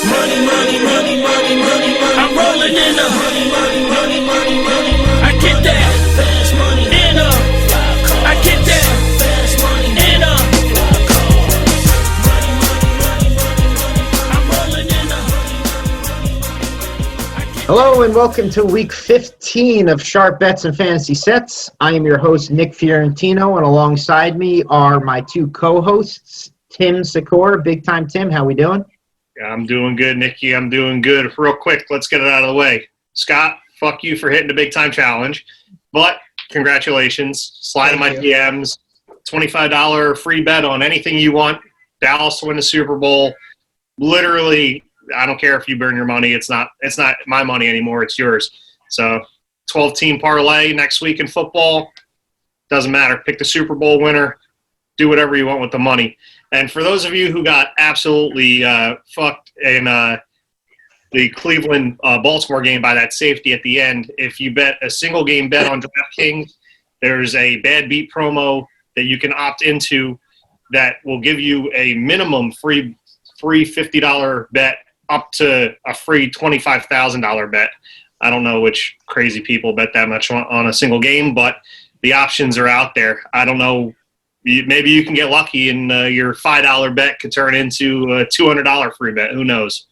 Money, money, money, money, money, money. I'm rolling in the money, money, money, money, money, money. I get that fast money in a. I get that fast money in a. Money, money, money, money, money. I'm rolling in the money. Hello and welcome to week 15 of Sharp Bets and Fantasy Sets. I am your host, Nick Fiorentino, and alongside me are my two co-hosts, Tim Secor. Big time, Tim. How we doing? I'm doing good, Nikki. I'm doing good. Real quick, let's get it out of the way. Scott, fuck you for hitting the big time challenge. But congratulations. Slide in my DMs. $25 free bet on anything you want. Dallas to win the Super Bowl. Literally, I don't care if you burn your money. It's not my money anymore. It's yours. So 12-team parlay next week in football. Doesn't matter. Pick the Super Bowl winner. Do whatever you want with the money. And for those of you who got absolutely fucked in the Cleveland-Baltimore game by that safety at the end, if you bet a single game bet on DraftKings, there's a bad beat promo that you can opt into that will give you a minimum free $50 bet up to a free $25,000 bet. I don't know which crazy people bet that much on a single game, but the options are out there. I don't know. Maybe you can get lucky and your $5 bet could turn into a $200 free bet. Who knows?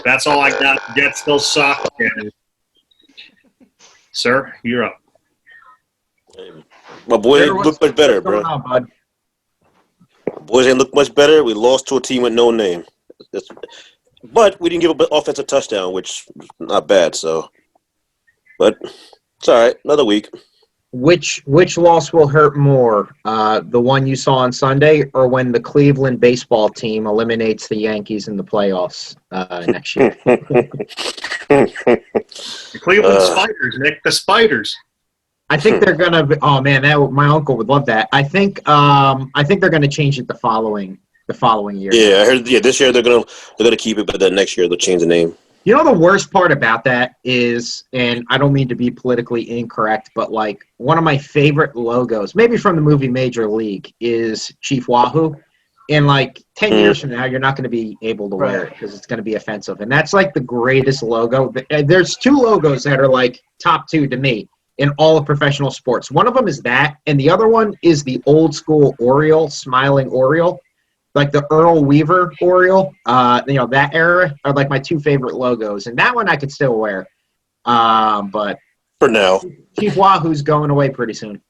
That's all I got. Jets still suck. And, sir, you're up. My boys ain't look much better, bro. Boys ain't look much better. We lost to a team with no name. But we didn't give up an offensive touchdown, which is not bad. So, but it's all right. Another week. Which loss will hurt more, the one you saw on Sunday, or when the Cleveland baseball team eliminates the Yankees in the playoffs next year? The Cleveland Spiders, Nick. The Spiders. I think they're gonna. Oh man, my uncle would love that. I think they're gonna change it the following year. Yeah, I heard. Yeah, this year they're gonna keep it, but then next year they'll change the name. You know, the worst part about that is, and I don't mean to be politically incorrect, but like one of my favorite logos, maybe from the movie Major League, is Chief Wahoo. And like 10 years from now, you're not going to be able to wear it because it's going to be offensive. And that's like the greatest logo. There's two logos that are like top two to me in all of professional sports. One of them is that, and the other one is the old school Oriole, smiling Oriole. Like the Earl Weaver Oriole, that era are like my two favorite logos. And that one I could still wear. But for now, Chief Wahoo's going away pretty soon.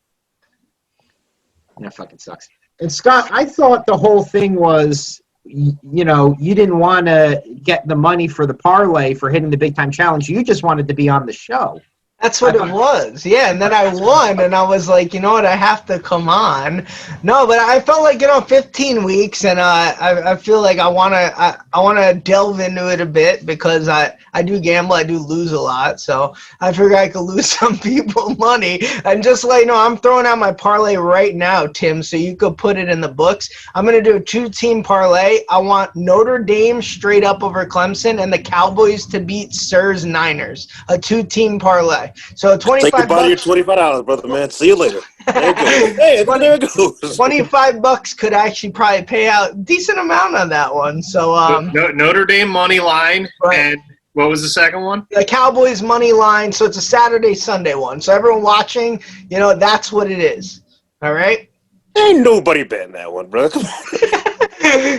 That fucking sucks. And Scott, I thought the whole thing was, you didn't want to get the money for the parlay for hitting the big time challenge. You just wanted to be on the show. That's what it was. Yeah, and then I won, and I was like, you know what, I have to come on. No, but I felt like, 15 weeks, and I feel like I wanna delve into it a bit because I do gamble, I do lose a lot, so I figured I could lose some people money. And just like, I'm throwing out my parlay right now, Tim, so you could put it in the books. I'm going to do a 2-team parlay. I want Notre Dame straight up over Clemson and the Cowboys to beat Sirs Niners. A 2-team parlay. So 25 take your $25, brother, man. See you later. There it goes. Hey, there it goes. $25 could actually probably pay out a decent amount on that one. So Notre Dame money line, right. And what was the second one? The Cowboys money line. So it's a Saturday, Sunday one. So everyone watching, that's what it is. All right. Ain't nobody betting that one, bro. Come on.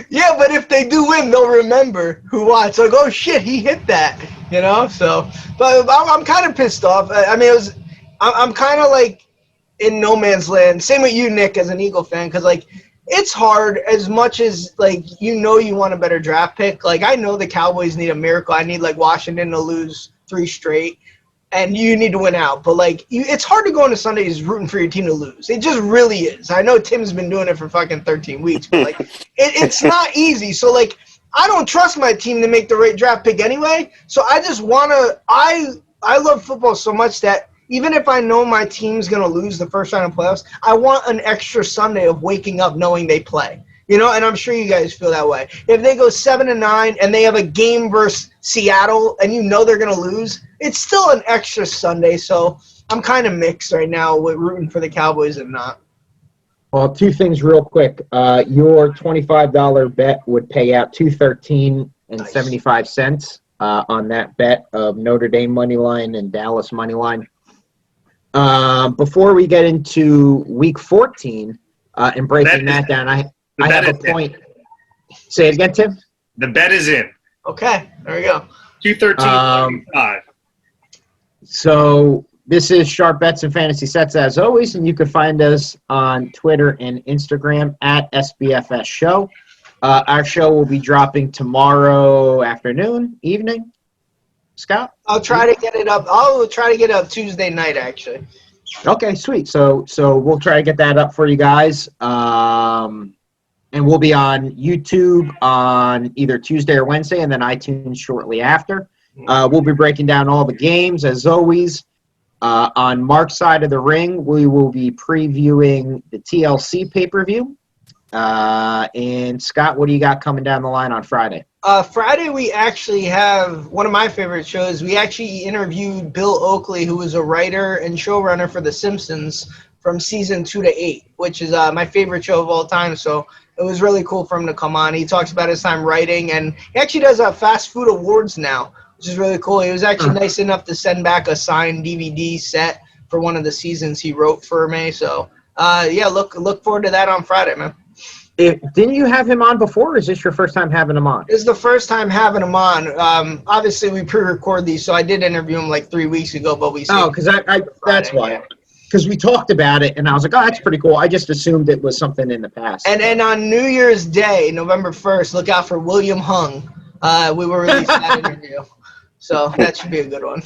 Yeah, but if they do win, they'll remember who watched. Like, oh shit, he hit that. So, but I'm kind of pissed off. I mean, I'm kind of like in no man's land. Same with you, Nick, as an Eagle fan, because like it's hard as much as like you want a better draft pick. Like I know the Cowboys need a miracle. I need like Washington to lose 3 straight, and you need to win out. But like it's hard to go into Sundays rooting for your team to lose. It just really is. I know Tim's been doing it for fucking 13 weeks, but like it's not easy. So like. I don't trust my team to make the right draft pick anyway, so I just want to – I love football so much that even if I know my team's going to lose the first round of playoffs, I want an extra Sunday of waking up knowing they play. And I'm sure you guys feel that way. If they go 7-9 and they have a game versus Seattle and they're going to lose, it's still an extra Sunday, so I'm kind of mixed right now with rooting for the Cowboys and not. Well, two things real quick. Your $25 bet would pay out $213 $2.75 on that bet of Notre Dame money line and Dallas money line. Before we get into Week 14 and breaking that down, I have a point. Say it again, Tim. The bet is in. Okay, there we go. 213.5. So this is Sharp Bets and Fantasy Sets as always, and you can find us on Twitter and Instagram at SBFS Show. Our show will be dropping tomorrow evening. Scott? I'll try to get it up. I'll try to get it up Tuesday night, actually. Okay, sweet. So we'll try to get that up for you guys. And we'll be on YouTube on either Tuesday or Wednesday, and then iTunes shortly after. We'll be breaking down all the games, as always. On Mark's side of the ring, we will be previewing the TLC pay-per-view. And Scott, what do you got coming down the line on Friday? Friday, we actually have one of my favorite shows. We actually interviewed Bill Oakley, who was a writer and showrunner for The Simpsons from season 2 to 8, which is my favorite show of all time. So it was really cool for him to come on. He talks about his time writing, and he actually does fast food awards now, which is really cool. He was actually nice enough to send back a signed DVD set for one of the seasons he wrote for me. So, look forward to that on Friday, man. Didn't you have him on before, or is this your first time having him on? This is the first time having him on. Obviously, we pre-record these, so I did interview him like 3 weeks ago, but we... Oh, because that's why. Because we talked about it, and I was like, oh, that's pretty cool. I just assumed it was something in the past. And on New Year's Day, November 1st, look out for William Hung. We will release that interview. So that should be a good one.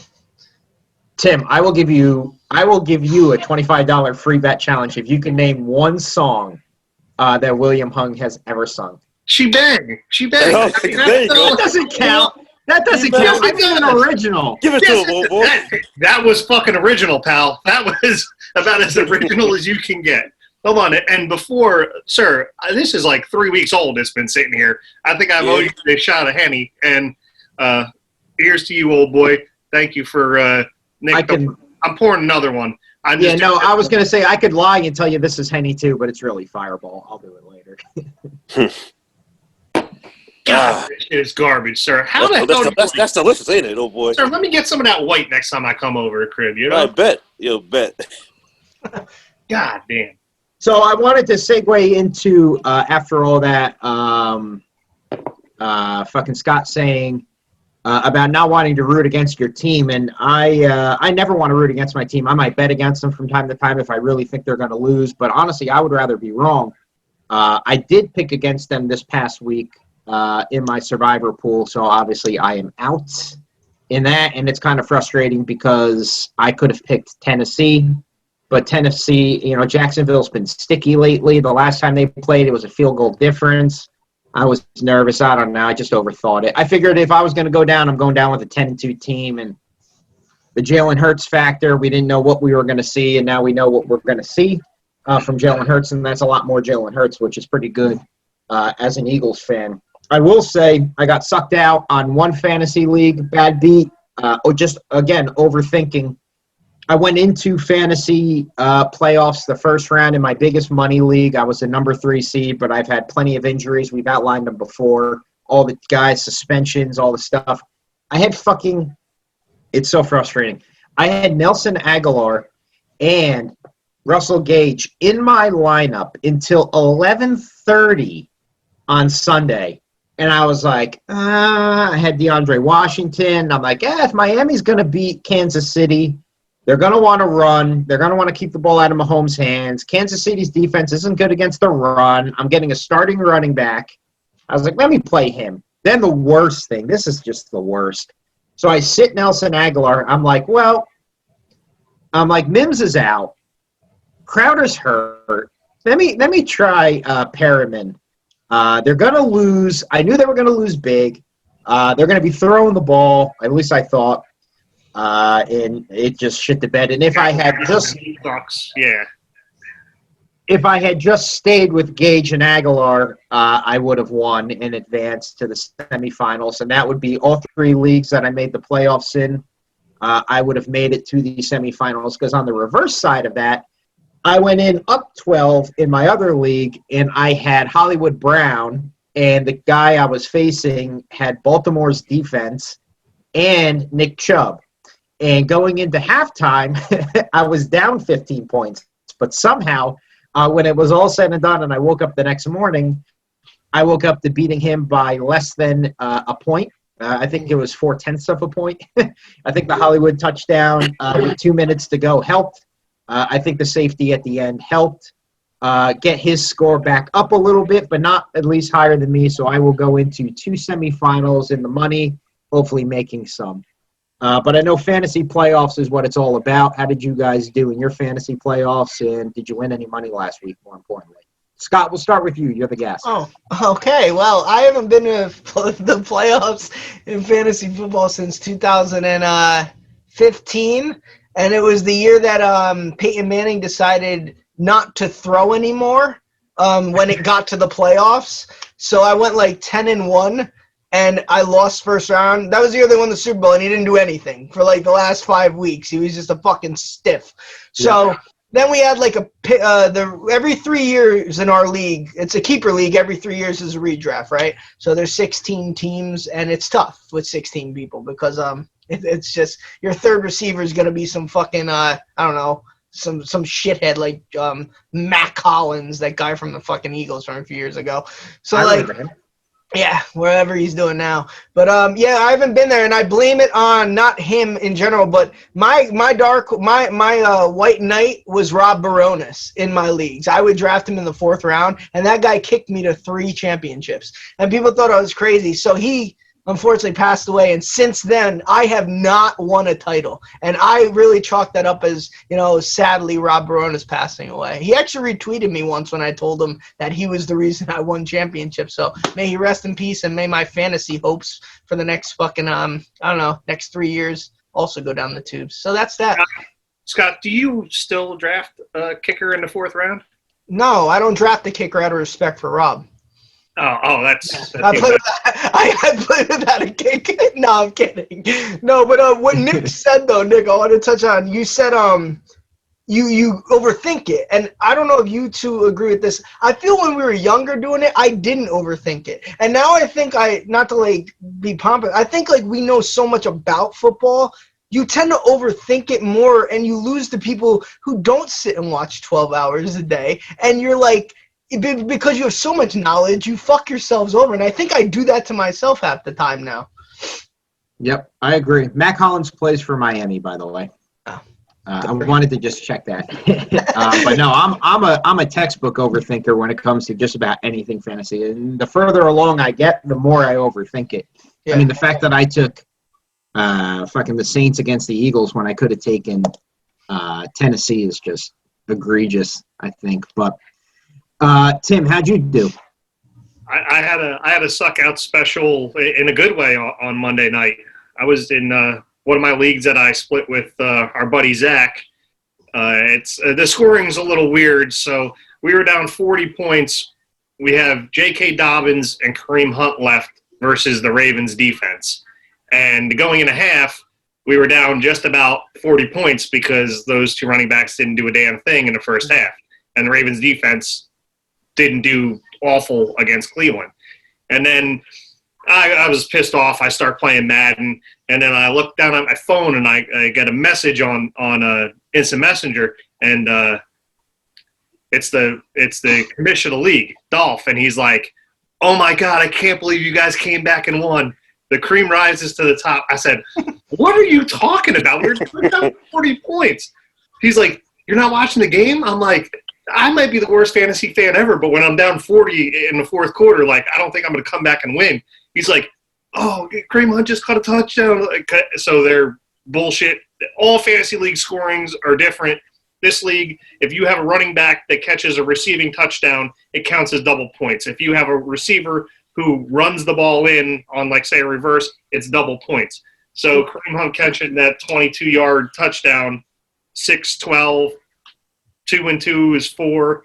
Tim, I will give you a $25 free bet challenge if you can name one song that William Hung has ever sung. She bang. Oh, there you go. That doesn't count. That doesn't count. I mean an original. Give it to him, old boy. That was fucking original, pal. That was about as original as you can get. Hold on. And before, sir, this is like 3 weeks old. It's been sitting here. I think I've owed you a shot of Henny. And here's to you, old boy. Thank you for Nick. I'm pouring another one. I was going to say I could lie and tell you this is Henny too, but it's really Fireball. I'll do it later. God, it's garbage, sir. How the hell? That's delicious, ain't it, old boy? Sir, let me get some of that white next time I come over to crib. You know? I bet. You'll bet. God damn. So I wanted to segue into after all that fucking Scott saying about not wanting to root against your team, and I never want to root against my team. I might bet against them from time to time if I really think they're going to lose, but honestly, I would rather be wrong. I did pick against them this past week in my survivor pool, so obviously I am out in that, and it's kind of frustrating because I could have picked Tennessee, but Tennessee, Jacksonville's been sticky lately. The last time they played, it was a field goal difference. I was nervous. I don't know. I just overthought it. I figured if I was going to go down, I'm going down with a 10-2 team, and the Jalen Hurts factor, we didn't know what we were going to see, and now we know what we're going to see from Jalen Hurts, and that's a lot more Jalen Hurts, which is pretty good as an Eagles fan. I will say I got sucked out on one fantasy league, bad beat, or just, again, overthinking. I went into fantasy playoffs the first round in my biggest money league. I was the number 3 seed, but I've had plenty of injuries. We've outlined them before. All the guys, suspensions, all the stuff. I had it's so frustrating. I had Nelson Aguilar and Russell Gage in my lineup until 11:30 on Sunday. And I was like, I had DeAndre Washington. I'm like, if Miami's going to beat Kansas City, they're going to want to run. They're going to want to keep the ball out of Mahomes' hands. Kansas City's defense isn't good against the run. I'm getting a starting running back. I was like, let me play him. Then the worst thing, this is just the worst. So I sit Nelson Aguilar. I'm like, Mims is out. Crowder's hurt. Let me try Perriman. They're going to lose. I knew they were going to lose big. They're going to be throwing the ball. At least I thought. And it just shit the bed. And if I had just stayed with Gage and Aguilar, I would have won and advanced to the semifinals. And that would be all 3 leagues that I made the playoffs in. I would have made it to the semifinals because on the reverse side of that, I went in up 12 in my other league, and I had Hollywood Brown and the guy I was facing had Baltimore's defense and Nick Chubb. And going into halftime, I was down 15 points. But somehow, when it was all said and done and I woke up the next morning, I woke up to beating him by less than a point. I think it was 0.4 of a point. I think the Hollywood touchdown with 2 minutes to go helped. I think the safety at the end helped get his score back up a little bit, but not at least higher than me. So I will go into 2 semifinals in the money, hopefully making some. But I know fantasy playoffs is what it's all about. How did you guys do in your fantasy playoffs, and did you win any money last week, more importantly? Scott, we'll start with you. You're the guest. Oh, okay. Well, I haven't been to the playoffs in fantasy football since 2015, and it was the year that Peyton Manning decided not to throw anymore when it got to the playoffs. So I went like 10-1. And I lost first round. That was the year they won the Super Bowl, and he didn't do anything for like the last 5 weeks. He was just a fucking stiff. So then we had like every 3 years in our league. It's a keeper league. Every 3 years is a redraft, right? So there's 16 teams, and it's tough with 16 people because it's just your third receiver is gonna be some fucking I don't know, some shithead like Matt Collins, that guy from the fucking Eagles from a few years ago. So I like. remember him. Yeah, wherever he's doing now. But yeah, I haven't been there, and I blame it on not him in general, but my white knight was Rob Baronis in my leagues. I would draft him in the 4th round, and that guy kicked me to 3 championships. And people thought I was crazy. So he unfortunately passed away, and since then I have not won a title. And I really chalk that up as, sadly Rob Baronis passing away. He actually retweeted me once when I told him that he was the reason I won championships. So may he rest in peace, and may my fantasy hopes for the next fucking next 3 years also go down the tubes. So that's that. Scott, do you still draft a kicker in the 4th round? No, I don't draft the kicker out of respect for Rob. Oh, that's I play without a kick. No, I'm kidding. No, but what Nick said though, Nick, I want to touch on. You said you overthink it, and I don't know if you two agree with this. I feel when we were younger doing it, I didn't overthink it, and now I think not to like be pompous. I think like we know so much about football. You tend to overthink it more, and you lose the people who don't sit and watch 12 hours a day, and you're like. Because you have so much knowledge, you fuck yourselves over. And I think I do that to myself half the time now. Yep, I agree. Matt Collins plays for Miami, by the way. Oh. I wanted to just check that. But no, I'm a textbook overthinker when it comes to just about anything fantasy. And the further along I get, the more I overthink it. Yeah. I mean, the fact that I took fucking the Saints against the Eagles when I could have taken Tennessee is just egregious, I think. But Tim, how'd you do? I had a suck out special in a good way on Monday night. I was in one of my leagues that I split with our buddy Zach. It's the scoring's a little weird, so we were down 40 points. We have J.K. Dobbins and Kareem Hunt left versus the Ravens defense, and going in a half, we were down just about 40 points because those 2 running backs didn't do a damn thing in the first half, and the Ravens defense didn't do awful against Cleveland. And then I was pissed off. I start playing Madden, and then I look down at my phone, and I get a message on Instant Messenger, and it's the commissioner of the league, Dolph, and he's like, "Oh my God, I can't believe you guys came back and won. The cream rises to the top." I said, "What are you talking about? We're down 40 points." He's like, "You're not watching the game?" I'm like, I might be the worst fantasy fan ever, but when I'm down 40 in the 4th quarter, like, I don't think I'm going to come back and win. He's like, "Oh, Kareem Hunt just caught a touchdown." So they're bullshit. All fantasy league scorings are different. This league, if you have a running back that catches a receiving touchdown, it counts as double points. If you have a receiver who runs the ball in on, like, say, a reverse, it's double points. So Kareem Hunt catching that 22-yard touchdown, 6-12, 2 and 2 is 4.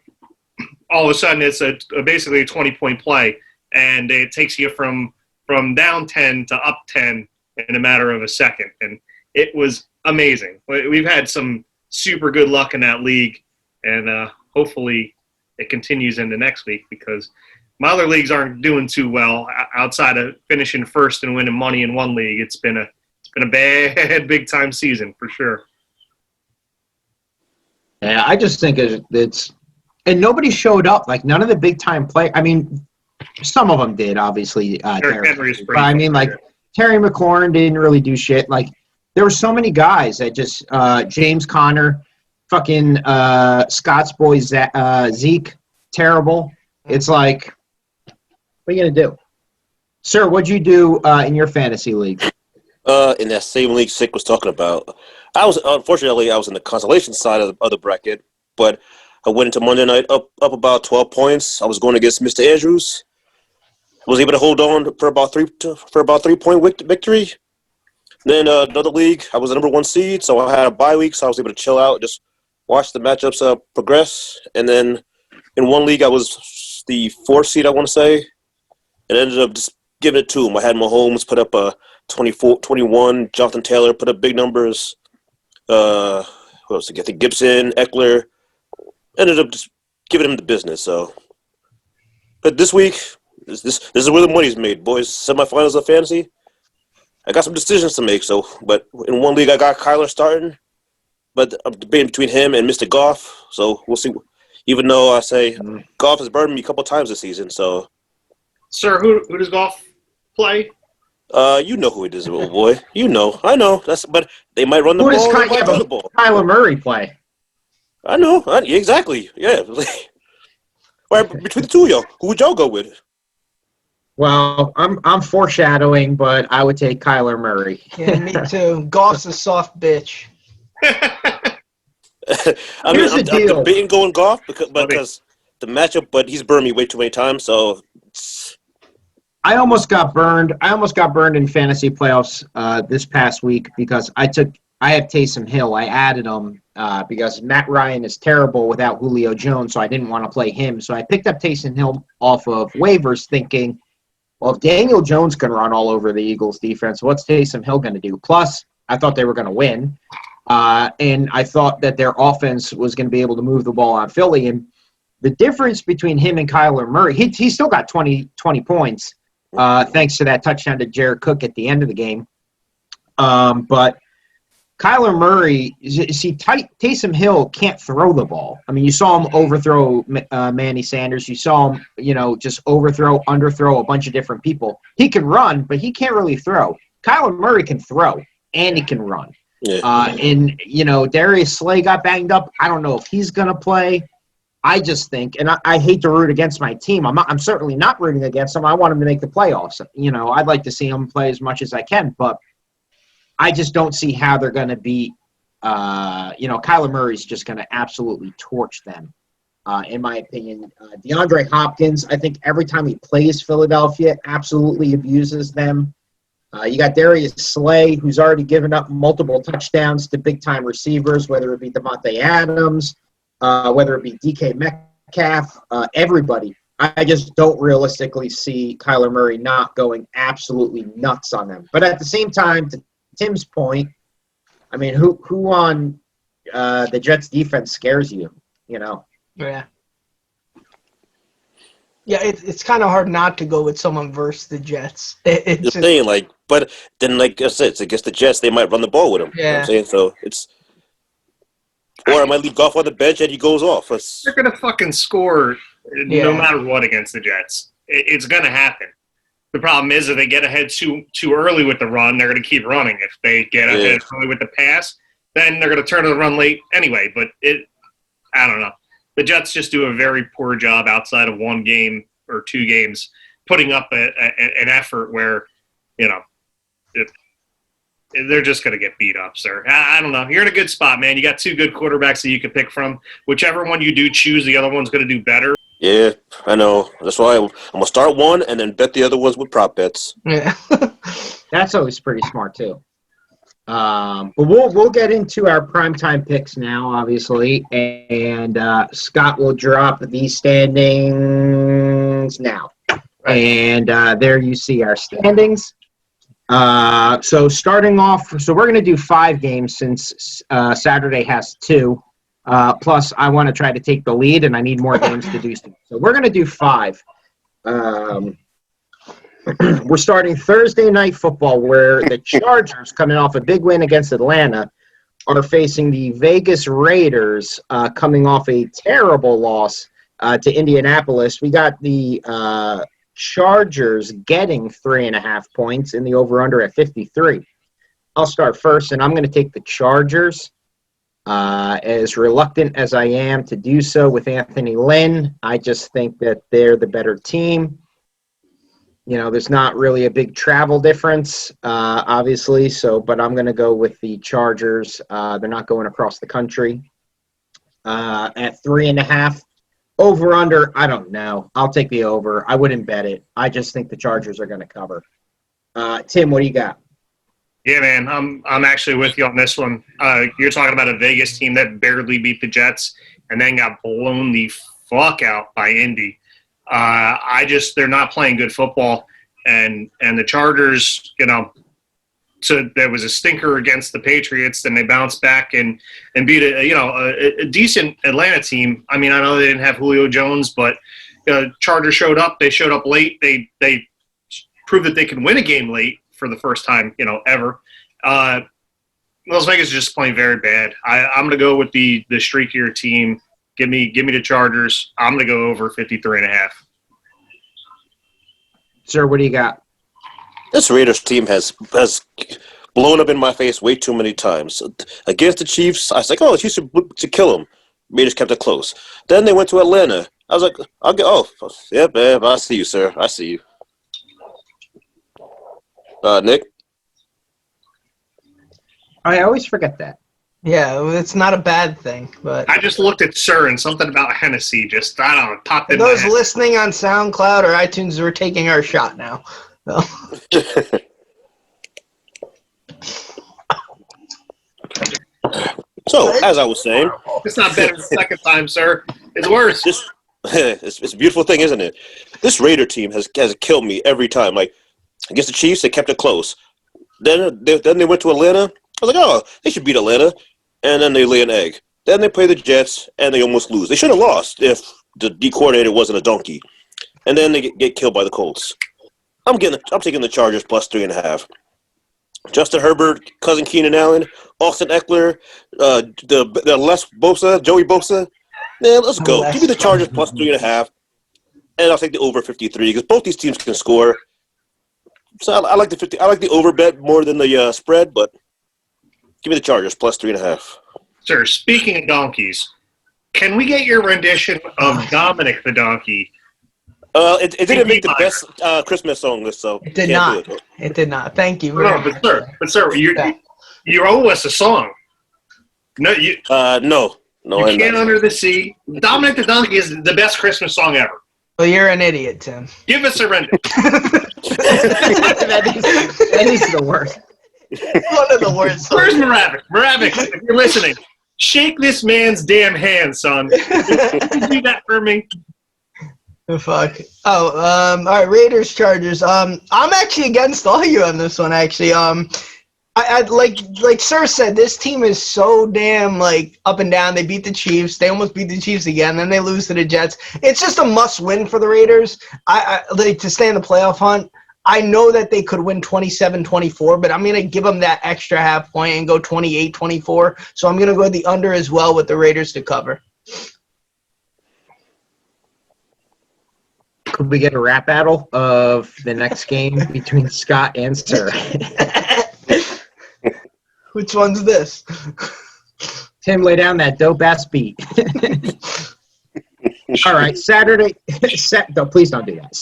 All of a sudden, it's basically a 20-point play, and it takes you from down 10 to up 10 in a matter of a second. And it was amazing. We've had some super good luck in that league, and hopefully it continues into next week because My other leagues aren't doing too well outside of finishing first and winning money in one league. It's been a bad big time season for sure. Yeah, I just think it's and nobody showed up. Like none of the big time play. I mean, some of them did, obviously. Derrick Henry is but pretty. I mean, like Terry McLaurin didn't really do shit. Like there were so many guys that just James Conner, fucking Scott's boy Zeke, terrible. It's like, what are you gonna do, sir? What'd you do in your fantasy league? In that same league Sick was talking about, unfortunately I was in the consolation side of the bracket, but I went into Monday night up about 12 points. I was going against Mr. Andrews. Was able to hold on for about 3-point victory. Then another league, I was the number 1 seed, so I had a bye week, so I was able to chill out, just watch the matchups progress. And then in one league, I was the 4th seed, I want to say, and ended up just giving it to him. I had Mahomes put up a 21. Jonathan Taylor put up big numbers. Who else? I think Gibson, Eckler. Ended up just giving him the business. So, but this week, this is where the money's made, boys. Semifinals of fantasy. I got some decisions to make. So, but in one league, I got Kyler starting, but I'm debating between him and Mr. Goff. So we'll see. Even though I say Goff has burned me a couple times this season. So, sir, who does Goff play? You know who it is, little boy. You know, I know. But they might run the ball. They might throw the ball. Kyler Murray play? I know. Exactly. Yeah. Right, between the two of y'all, who would y'all go with? Well, I'm foreshadowing, but I would take Kyler Murray. Yeah, me too. Goff's a soft bitch. I'm debating going Goff because the matchup, but he's burned me way too many times. So I almost got burned. I almost got burned in fantasy playoffs this past week because I have Taysom Hill. I added him because Matt Ryan is terrible without Julio Jones, so I didn't want to play him. So I picked up Taysom Hill off of waivers thinking, well, if Daniel Jones can run all over the Eagles' defense, what's Taysom Hill going to do? Plus, I thought they were going to win, and I thought that their offense was going to be able to move the ball on Philly. And the difference between him and Kyler Murray, he still got 20 points thanks to that touchdown to Jared Cook at the end of the game. But Kyler Murray, see, Taysom Hill can't throw the ball. I mean, you saw him overthrow Manny Sanders. You saw him, just underthrow a bunch of different people. He can run, but he can't really throw. Kyler Murray can throw, and he can run. Yeah. Darius Slay got banged up. I don't know if he's going to play. I just think, and I hate to root against my team. I'm certainly not rooting against them. I want them to make the playoffs. I'd like to see them play as much as I can, but I just don't see how they're going to beat. Kyler Murray's just going to absolutely torch them, in my opinion. DeAndre Hopkins, I think every time he plays Philadelphia, absolutely abuses them. You got Darius Slay, who's already given up multiple touchdowns to big-time receivers, whether it be Devontae Adams, whether it be DK Metcalf, everybody. I just don't realistically see Kyler Murray not going absolutely nuts on them. But at the same time, to Tim's point, I mean, who on the Jets defense scares you? Yeah. Yeah, it's kind of hard not to go with someone versus the Jets. It's the thing, but then, like I said, it's against the Jets. They might run the ball with him. Yeah. You know what I'm saying? So it's, or I might leave Goff on the bench and he goes off. They're gonna fucking score no matter what against the Jets. It's gonna happen. The problem is if they get ahead too early with the run, they're gonna keep running. If they get ahead early with the pass, then they're gonna turn to the run late anyway. But I don't know. The Jets just do a very poor job outside of one game or two games putting up an effort where, they're just going to get beat up, sir. I don't know. You're in a good spot, man. You got two good quarterbacks that you can pick from. Whichever one you do choose, the other one's going to do better. Yeah, I know. That's why I'm going to start one and then bet the other ones with prop bets. Yeah. That's always pretty smart, too. But we'll get into our primetime picks now, obviously, and Scott will drop the standings now. Right. And there you see our standings. So starting off, we're going to do 5 games since Saturday has 2. Plus, I want to try to take the lead, and I need more games to do so. So we're going to do 5. We're starting Thursday night football where the Chargers, coming off a big win against Atlanta, are facing the Vegas Raiders, coming off a terrible loss to Indianapolis. We got the Chargers getting 3.5 points in the over-under at 53. I'll start first, and I'm going to take the Chargers. As reluctant as I am to do so with Anthony Lynn, I just think that they're the better team. You know, there's not really a big travel difference, obviously, but I'm going to go with the Chargers. They're not going across the country. At 3.5, over under, I don't know. I'll take the over. I wouldn't bet it. I just think the Chargers are going to cover. Tim, what do you got? Yeah, man, I'm actually with you on this one. You're talking about a Vegas team that barely beat the Jets and then got blown the fuck out by Indy. They're not playing good football, and the Chargers, so there was a stinker against the Patriots, then they bounced back and beat a decent Atlanta team. I mean, I know they didn't have Julio Jones, but Chargers showed up. They showed up late. They proved that they can win a game late for the first time, ever. Las Vegas is just playing very bad. I'm going to go with the streakier team. Give me the Chargers. I'm going to go over 53.5. Sir, what do you got? This Raiders team has blown up in my face way too many times. Against the Chiefs, I was like, the Chiefs should kill them. Raiders kept it close. Then they went to Atlanta. I was like, yep, I see you, sir. I see you. Nick? I always forget that. Yeah, it's not a bad thing, but I just looked at Sir and something about Hennessy just, I don't know, popped in my those head. listening on SoundCloud or iTunes, we're taking our shot now. So, as I was saying, It's not better the second time, sir. It's worse. it's a beautiful thing, isn't it? This Raider team has killed me every time. Like, against the Chiefs, they kept it close. Then they went to Atlanta. I was like, they should beat Atlanta. And then they lay an egg. Then they play the Jets, and they almost lose. They should have lost if the D coordinator wasn't a donkey. And then they get killed by the Colts. I'm taking the Chargers plus 3.5. Justin Herbert, cousin Keenan Allen, Austin Eckler, the Les Bosa, Joey Bosa. Man, let's go. Give me the Chargers plus 3.5, and I'll take the over 53 because both these teams can score. So I like the 50. I like the over bet more than the spread, but give me the Chargers plus 3.5. Sir, speaking of donkeys, can we get your rendition of Dominic the Donkey? It didn't make the best Christmas song list, so It did not. It did not. Thank you. No, but sir, you owe us a song. No, no, you can't under the sea. Dominic the Donkey is the best Christmas song ever. Well, you're an idiot, Tim. Give us a rendition. that is the worst. One of the worst. Where's Moravik? Moravik, if you're listening, shake this man's damn hand, son. Can you do that for me? Fuck. All right, Raiders, Chargers. I'm actually against all you on this one, actually. I like Sir said, this team is so damn up and down. They beat the Chiefs. They almost beat the Chiefs again. Then they lose to the Jets. It's just a must-win for the Raiders. I like to stay in the playoff hunt. I know that they could win 27-24, but I'm going to give them that extra half point and go 28-24. So I'm going to go the under as well with the Raiders to cover. Could we get a rap battle of the next game between Scott and Sir? Which one's this? Tim, lay down that dope-ass beat. All right, Saturday. No, please don't do that.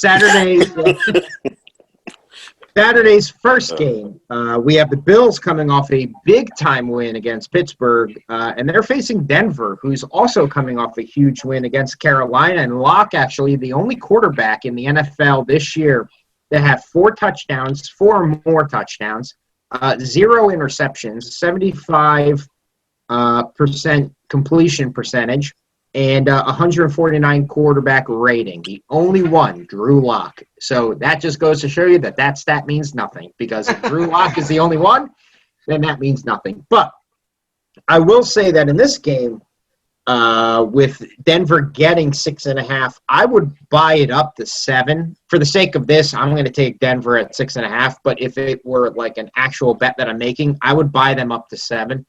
Saturday's first game, we have the Bills coming off a big-time win against Pittsburgh, and they're facing Denver, who's also coming off a huge win against Carolina. And Locke, actually, the only quarterback in the NFL this year that have 4 touchdowns, 4 or more touchdowns, 0 interceptions, 75% completion percentage, and 149 quarterback rating. The only one, Drew Lock. So that just goes to show you that stat means nothing, because if Drew Lock is the only one, then that means nothing. But I will say that in this game, with Denver getting 6.5, I would buy it up to 7. For the sake of this, I'm going to take Denver at 6.5. But if it were like an actual bet that I'm making, I would buy them up to 7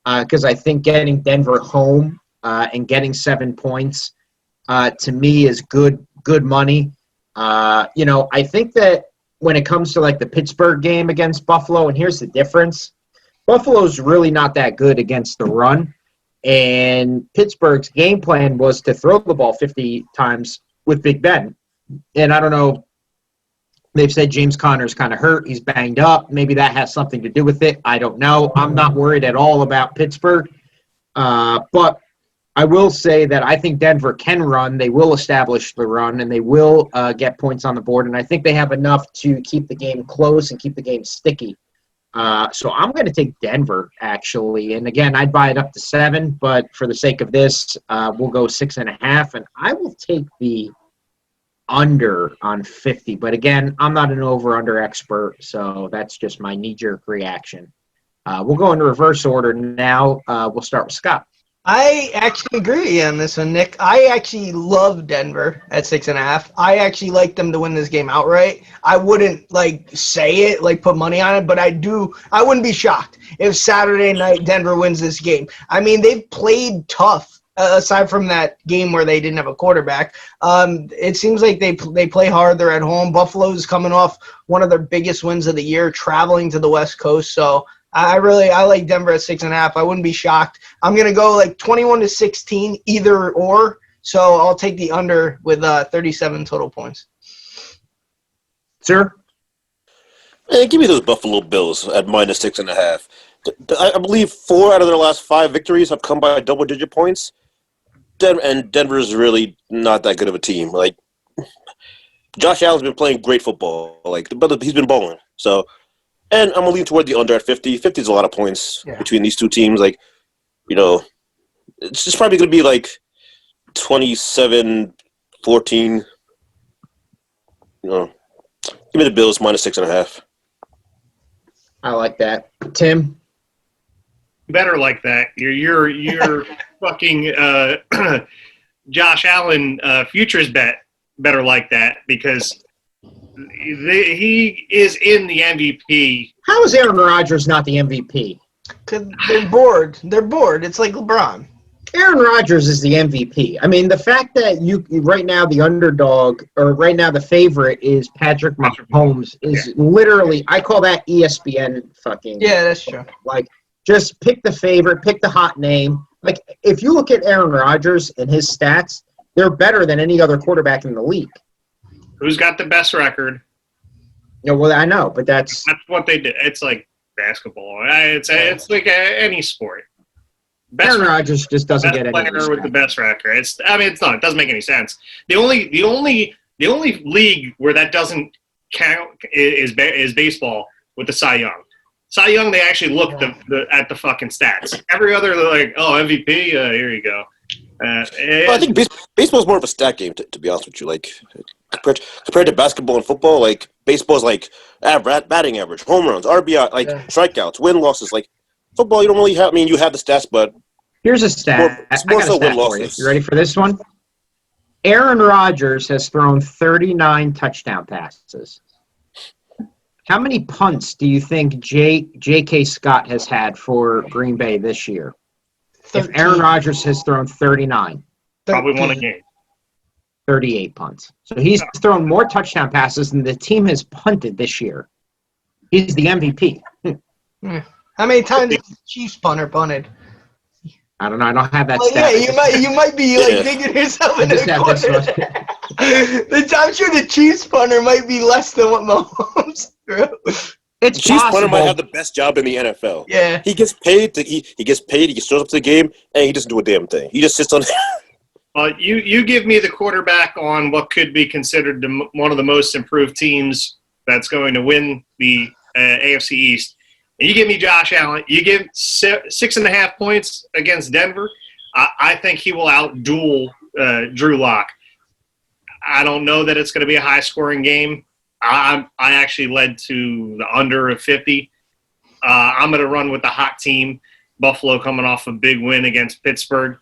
because I think getting Denver home and getting 7 points to me is good money. I think that when it comes to like the Pittsburgh game against Buffalo, and here's the difference: Buffalo's really not that good against the run. And Pittsburgh's game plan was to throw the ball 50 times with Big Ben. And I don't know, they've said James Conner's kind of hurt. He's banged up. Maybe that has something to do with it. I don't know. I'm not worried at all about Pittsburgh. But I will say that I think Denver can run. They will establish the run, and they will get points on the board. And I think they have enough to keep the game close and keep the game sticky. So I'm going to take Denver, actually. And, again, I'd buy it up to 7. But for the sake of this, we'll go 6.5. And I will take the under on 50. But, again, I'm not an over-under expert, so that's just my knee-jerk reaction. We'll go in reverse order now. We'll start with Scott. I actually agree on this one, Nick. I actually love Denver at 6.5. I actually like them to win this game outright. I wouldn't say it, put money on it, but I wouldn't be shocked if Saturday night Denver wins this game. I mean, they've played tough. Aside from that game where they didn't have a quarterback, it seems like they play hard. They're at home. Buffalo's coming off one of their biggest wins of the year, traveling to the West Coast. So I like Denver at 6.5. I wouldn't be shocked. I'm gonna go 21-16, either or. So I'll take the under with 37 total points. Sir? Hey, give me those Buffalo Bills at -6.5. I believe 4 out of their last 5 victories have come by double-digit points. And Denver's really not that good of a team. Josh Allen's been playing great football. He's been balling. So. And I'm going to lean toward the under at 50. 50 is a lot of points between these two teams. It's just probably going to be 27-14. Give me the Bills -6.5. I like that. Tim? Better like that. Your fucking Josh Allen futures bet better like that because he is in the MVP. How is Aaron Rodgers not the MVP? Because they're bored. They're bored. It's like LeBron. Aaron Rodgers is the MVP. I mean, the fact that you right now the underdog or right now the favorite is Patrick Mahomes is literally, I call that ESPN fucking. Yeah, that's true. Just pick the favorite, pick the hot name. If you look at Aaron Rodgers and his stats, they're better than any other quarterback in the league. Who's got the best record? Well, I know, but that's what they did. It's like basketball. It's like any sport. Aaron Rodgers just doesn't get any player with the best record. It's not. It doesn't make any sense. The only league where that doesn't count is baseball with the Cy Young. Cy Young, they actually look at the fucking stats. Every other, MVP. Here you go. I think baseball is more of a stat game, to be honest with you. Compared to basketball and football, baseball's batting average, home runs, RBI, strikeouts, win losses. Football, you don't really have. I mean, you have the stats, but here's a stat. It's more so win for you. losses. You ready for this one? Aaron Rodgers has thrown 39 touchdown passes. How many punts do you think J.K. Scott has had for Green Bay this year? 13. If Aaron Rodgers has thrown 39. Probably won a game. 38 punts. So he's thrown more touchdown passes than the team has punted this year. He's the MVP. How many times has the Chiefs punter punted? I don't know. I don't have that stat. Yeah, you might be digging yourself in the corner. I'm sure the Chiefs punter might be less than what Mahomes threw. It's Chiefs possible. punter might have the best job in the NFL. Yeah, he gets paid. He shows up to the game and he doesn't do a damn thing. He just sits on. You give me the quarterback on what could be considered one of the most improved teams that's going to win the AFC East. And you give me Josh Allen. You give 6.5 points against Denver. I think he will outduel Drew Lock. I don't know that it's going to be a high-scoring game. I actually led to the under of 50. I'm going to run with the hot team, Buffalo coming off a big win against Pittsburgh.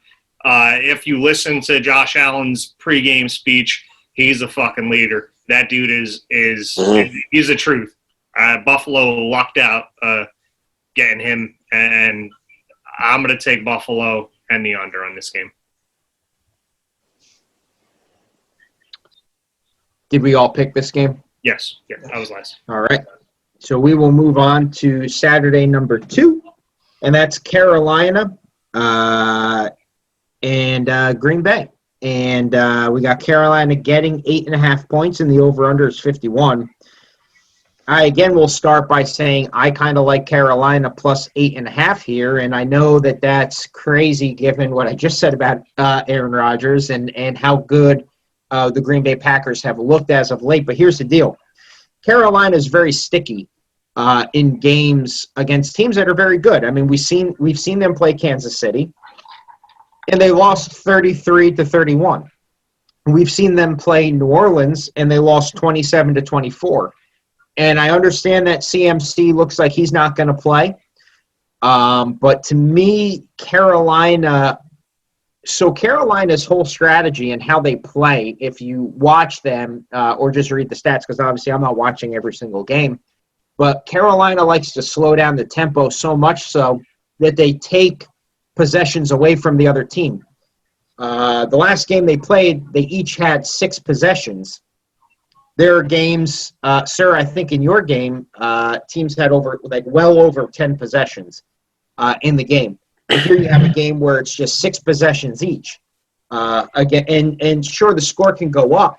If you listen to Josh Allen's pregame speech, he's a fucking leader. That dude is he's the truth. Buffalo lucked out getting him, and I'm going to take Buffalo and the under on this game. Did we all pick this game? Yes. Yeah, that was last. All right. So we will move on to Saturday number 2, and that's Carolina and Green Bay. And we got Carolina getting 8.5 points, and the over-under is 51. I, again, will start by saying I kind of like Carolina plus 8.5 here, and I know that that's crazy given what I just said about Aaron Rodgers and how good the Green Bay Packers have looked as of late. But here's the deal. Carolina is very sticky in games against teams that are very good. I mean, we've seen them play Kansas City, and they lost 33-31. We've seen them play New Orleans, and they lost 27-24. And I understand that CMC looks like he's not going to play. But to me, Carolina's whole strategy and how they play, if you watch them or just read the stats, because obviously I'm not watching every single game, but Carolina likes to slow down the tempo so much so that they take possessions away from the other team. The last game they played, they each had 6 possessions. There are games, sir, I think in your game, teams had well over 10 possessions in the game. And here you have a game where it's just 6 possessions each. Again, and sure, the score can go up,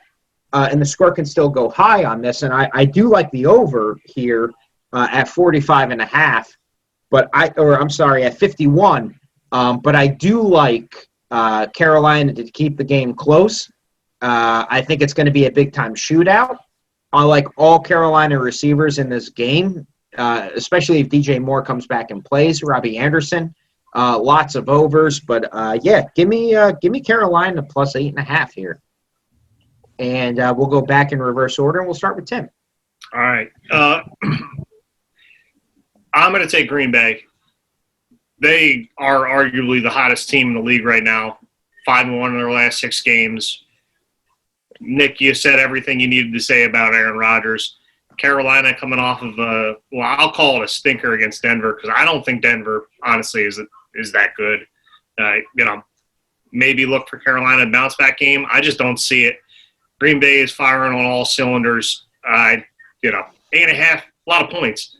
and the score can still go high on this. And I do like the over here at 45.5, at 51. But I do like Carolina to keep the game close. I think it's going to be a big-time shootout. I like all Carolina receivers in this game, especially if DJ Moore comes back and plays. Robbie Anderson, lots of overs. But, give me Carolina plus 8.5 here. And we'll go back in reverse order, and we'll start with Tim. All right. I'm going to take Green Bay. They are arguably the hottest team in the league right now, 5-1 in their last 6 games. Nick, you said everything you needed to say about Aaron Rodgers. Carolina coming off of I'll call it a stinker against Denver because I don't think Denver, honestly, is that good. Maybe look for Carolina bounce-back game. I just don't see it. Green Bay is firing on all cylinders. 8.5, a lot of points.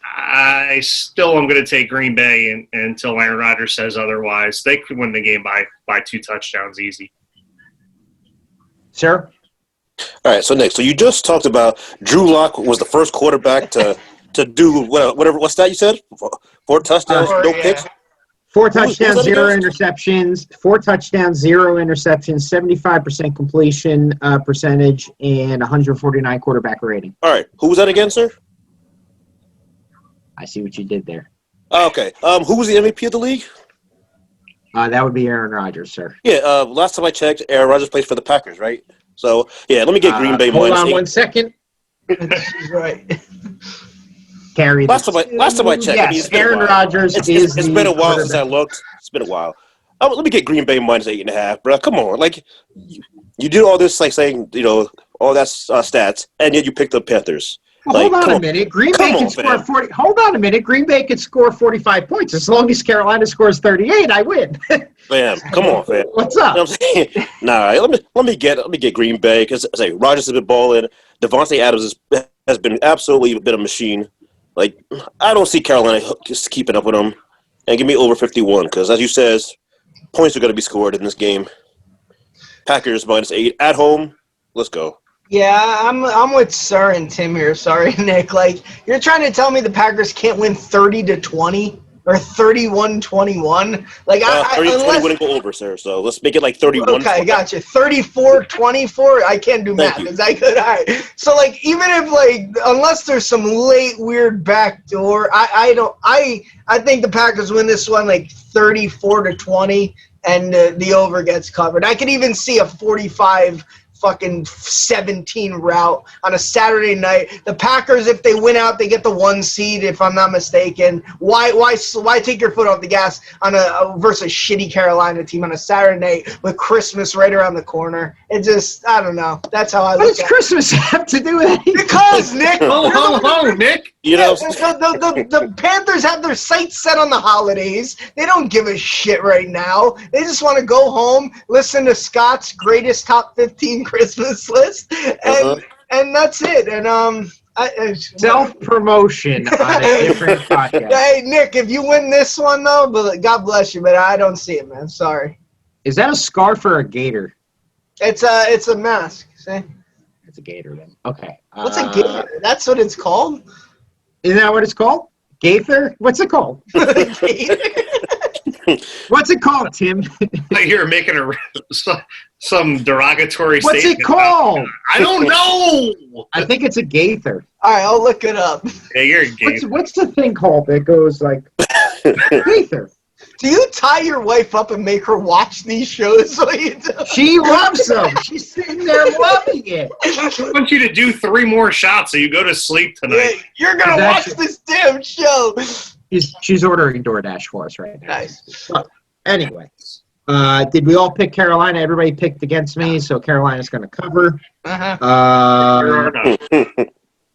I still am going to take Green Bay until Aaron Rodgers says otherwise. They could win the game by 2 touchdowns easy. Sir? All right, so Nick, so you just talked about Drew Lock was the first quarterback to do what's that you said? 4 touchdowns, no picks? 4 touchdowns, 0 interceptions. 4 touchdowns, 0 interceptions, 75% completion percentage, and 149 quarterback rating. All right, who was that again, sir? I see what you did there. Okay, who was the MVP of the league? That would be Aaron Rodgers, sir. Yeah, last time I checked, Aaron Rodgers plays for the Packers, right? So, yeah, let me get Green Bay hold minus on 8. 1 second. She's right. Carry last time I checked, yes, Aaron Rodgers it's is been a while since I looked. It's been a while. Let me get Green Bay minus 8.5, bro. Come on, like you do all this, like saying all that stats, and yet you picked the Panthers. Well, hold on a minute. Green Bay can score 40. Hold on a minute. Green Bay can score 45 points. As long as Carolina scores 38, I win. Man, come on, man. What's up? You know what I'm saying? Nah, let me get Green Bay because Rodgers has been balling. Devontae Adams has been absolutely a machine. Like I don't see Carolina just keeping up with them. And give me over 51 because, as you says, points are going to be scored in this game. Packers minus 8 at home. Let's go. Yeah, I'm with Sir and Tim here. Sorry, Nick. Like you're trying to tell me the Packers can't win 30-20 or 31-21. Like 30-20 wouldn't go over, sir. So let's make it like 31. Okay, gotcha. 34-24. I can't do math. Is that good? All right. So like even if unless there's some late weird backdoor, I think the Packers win this one like 34-20, and the over gets covered. I could even see a 45-31 fucking 17 route on a Saturday night. The Packers, if they win out, they get the 1 seed, if I'm not mistaken. Why take your foot off the gas on a versus shitty Carolina team on a Saturday night with Christmas right around the corner? It just, I don't know. That's how I What look does at Christmas have to do with anything? Because, Nick, Ho, Nick. You know, the Panthers have their sights set on the holidays. They don't give a shit right now. They just want to go home, listen to Scott's greatest top 15 Christmas list, and that's it. And Self-promotion on a different podcast. hey, Nick, if you win this one though, but God bless you, but I don't see it, man. Sorry. Is that a scarf or a gator? It's a mask. See? It's a gator then. Okay. What's a gator? That's what it's called. Isn't that what it's called? Gaither? What's it called? What's it called, Tim? You're making some derogatory What's statement. it called? I don't know. I think it's a gaither. All right, I'll look it up. Yeah, you're a gay. What's the thing called that goes like gaither? Do you tie your wife up and make her watch these shows? So you do? She loves them. She's sitting there loving it. I want you to do 3 more shots so you go to sleep Yeah, tonight. you're gonna watch this damn show. She's ordering DoorDash for us right now. Nice. Anyway, did we all pick Carolina? Everybody picked against me, so Carolina's going to cover. Uh-huh.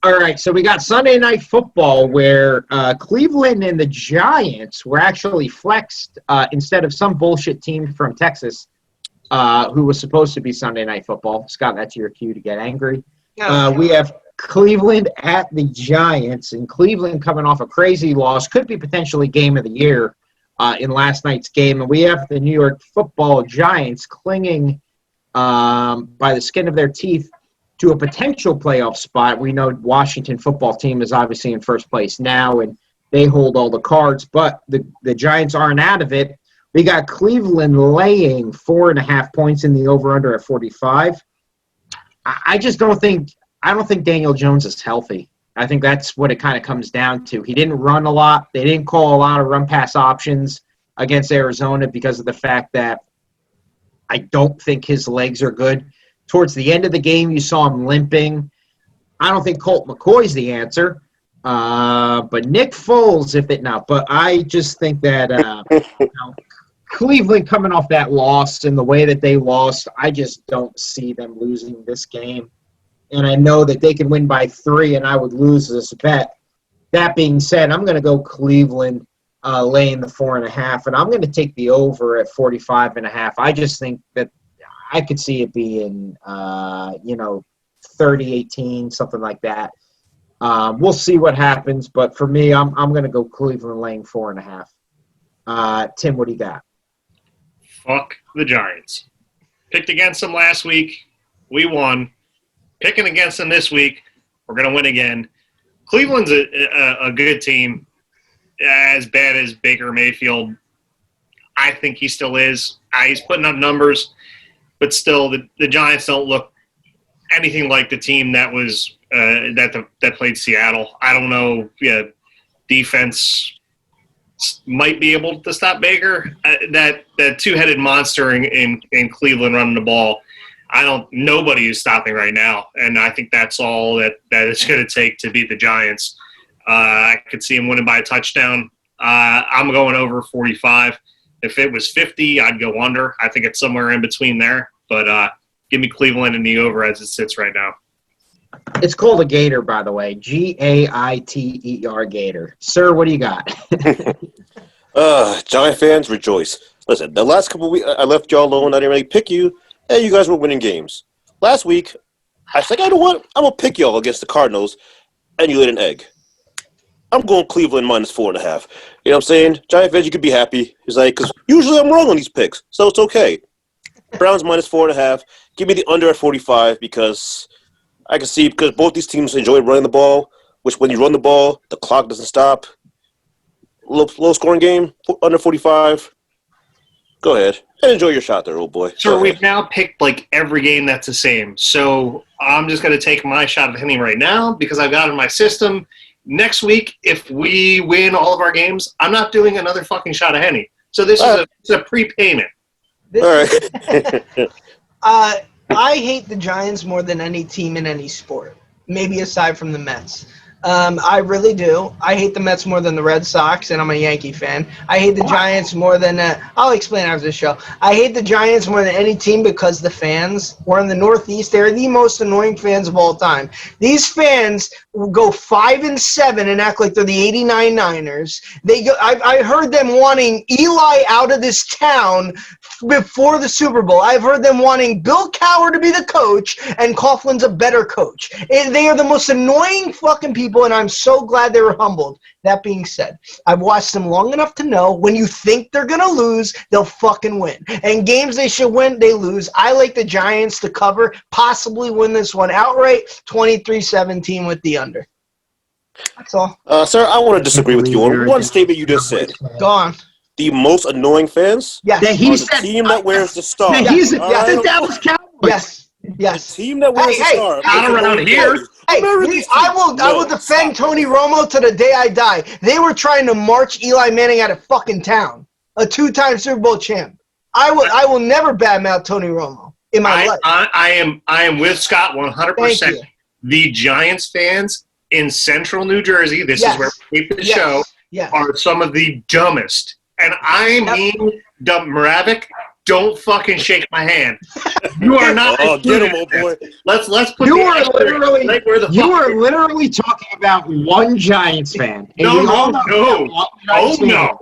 All right, so we got Sunday Night Football where Cleveland and the Giants were actually flexed instead of some bullshit team from Texas who was supposed to be Sunday Night Football. Scott, that's your cue to get angry. We have Cleveland at the Giants, and Cleveland coming off a crazy loss, could be potentially game of the year in last night's game. And we have the New York Football Giants clinging by the skin of their teeth to a potential playoff spot. We know Washington football team is obviously in first place now, and they hold all the cards, but the Giants aren't out of it. We got Cleveland laying 4.5 points in the over-under at 45. I don't think Daniel Jones is healthy. I think that's what it kind of comes down to. He didn't run a lot. They didn't call a lot of run-pass options against Arizona because of the fact that I don't think his legs are good. Towards the end of the game, you saw him limping. I don't think Colt McCoy's the answer, but Nick Foles, But I just think that Cleveland coming off that loss and the way that they lost, I just don't see them losing this game. And I know that they can win by 3, and I would lose this bet. That being said, I'm going to go Cleveland laying the 4.5, and I'm going to take the over at 45.5. I just think that I could see it being, 30-18, something like that. We'll see what happens, but for me, I'm going to go Cleveland laying 4.5. Tim, what do you got? Fuck the Giants. Picked against them last week. We won. Picking against them this week. We're going to win again. Cleveland's a good team. As bad as Baker Mayfield, I think he still is. He's putting up numbers. But still, the Giants don't look anything like the team that was that played Seattle. I don't know. Yeah, defense might be able to stop Baker. That two-headed monster in Cleveland running the ball. Nobody is stopping right now, and I think that's all that it's going to take to beat the Giants. I could see him winning by a touchdown. I'm going over 45. If it was 50, I'd go under. I think it's somewhere in between there. But give me Cleveland in the over as it sits right now. It's called a gator, by the way. Gaiter gator. Sir, what do you got? Giant fans, rejoice. Listen, the last couple of weeks, I left y'all alone. I didn't really pick you, and you guys were winning games. Last week, I said, you know what? I'm going to pick y'all against the Cardinals, and you laid an egg. I'm going Cleveland minus 4.5. You know what I'm saying? Giant fans, you could be happy. It's like, because usually I'm wrong on these picks, so it's okay. Browns minus 4.5. Give me the under at 45 because I can see because both these teams enjoy running the ball, which when you run the ball, the clock doesn't stop. Low scoring game, under 45. Go ahead and enjoy your shot there, old boy. So we've now picked like every game that's the same. So I'm just going to take my shot at Henny right now because I've got it in my system. Next week, if we win all of our games, I'm not doing another fucking shot of Henny. So this is a prepayment. All right. I I hate the Giants more than any team in any sport, maybe aside from the Mets. I really do. I hate the Mets more than the Red Sox, and I'm a Yankee fan. I hate the Giants more than I'll explain after the show. I hate the Giants more than any team because the fans. We're in the Northeast. They're the most annoying fans of all time. These fans go 5-7 and act like they're the '89 Niners. They go. I heard them wanting Eli out of this town before the Super Bowl. I've heard them wanting Bill Cowher to be the coach and Coughlin's a better coach. And they are the most annoying fucking people, and I'm so glad they were humbled. That being said, I've watched them long enough to know when you think they're going to lose, they'll fucking win. And games they should win, they lose. I like the Giants to cover, possibly win this one outright, 23-17 with the under. That's all. Sir, I want to disagree with you on one statement you just said. Go on. The most annoying fans Yes. That he are the said, team that wears the star. that he's All that's right? the Dallas Cowboys. Yes. The Yes. team that wears the star. Not around here. Hey, Remember these I teams? will defend Tony Romo to the day I die. They were trying to march Eli Manning out of fucking town. A 2-time Super Bowl champ. I will never badmouth Tony Romo in my life. I am with Scott 100%. Thank you. The Giants fans in Central New Jersey, this Yes. is where we keep the Yes. show, Yes. are some of the dumbest. And I mean dumb. Moravik, don't fucking shake my hand. You are not. Oh, get him, old boy. Let's put You the are asterisk literally right where the you fuck are is. literally talking about one Giants fan. And No, we all know no. that one Oh Giants fan. no.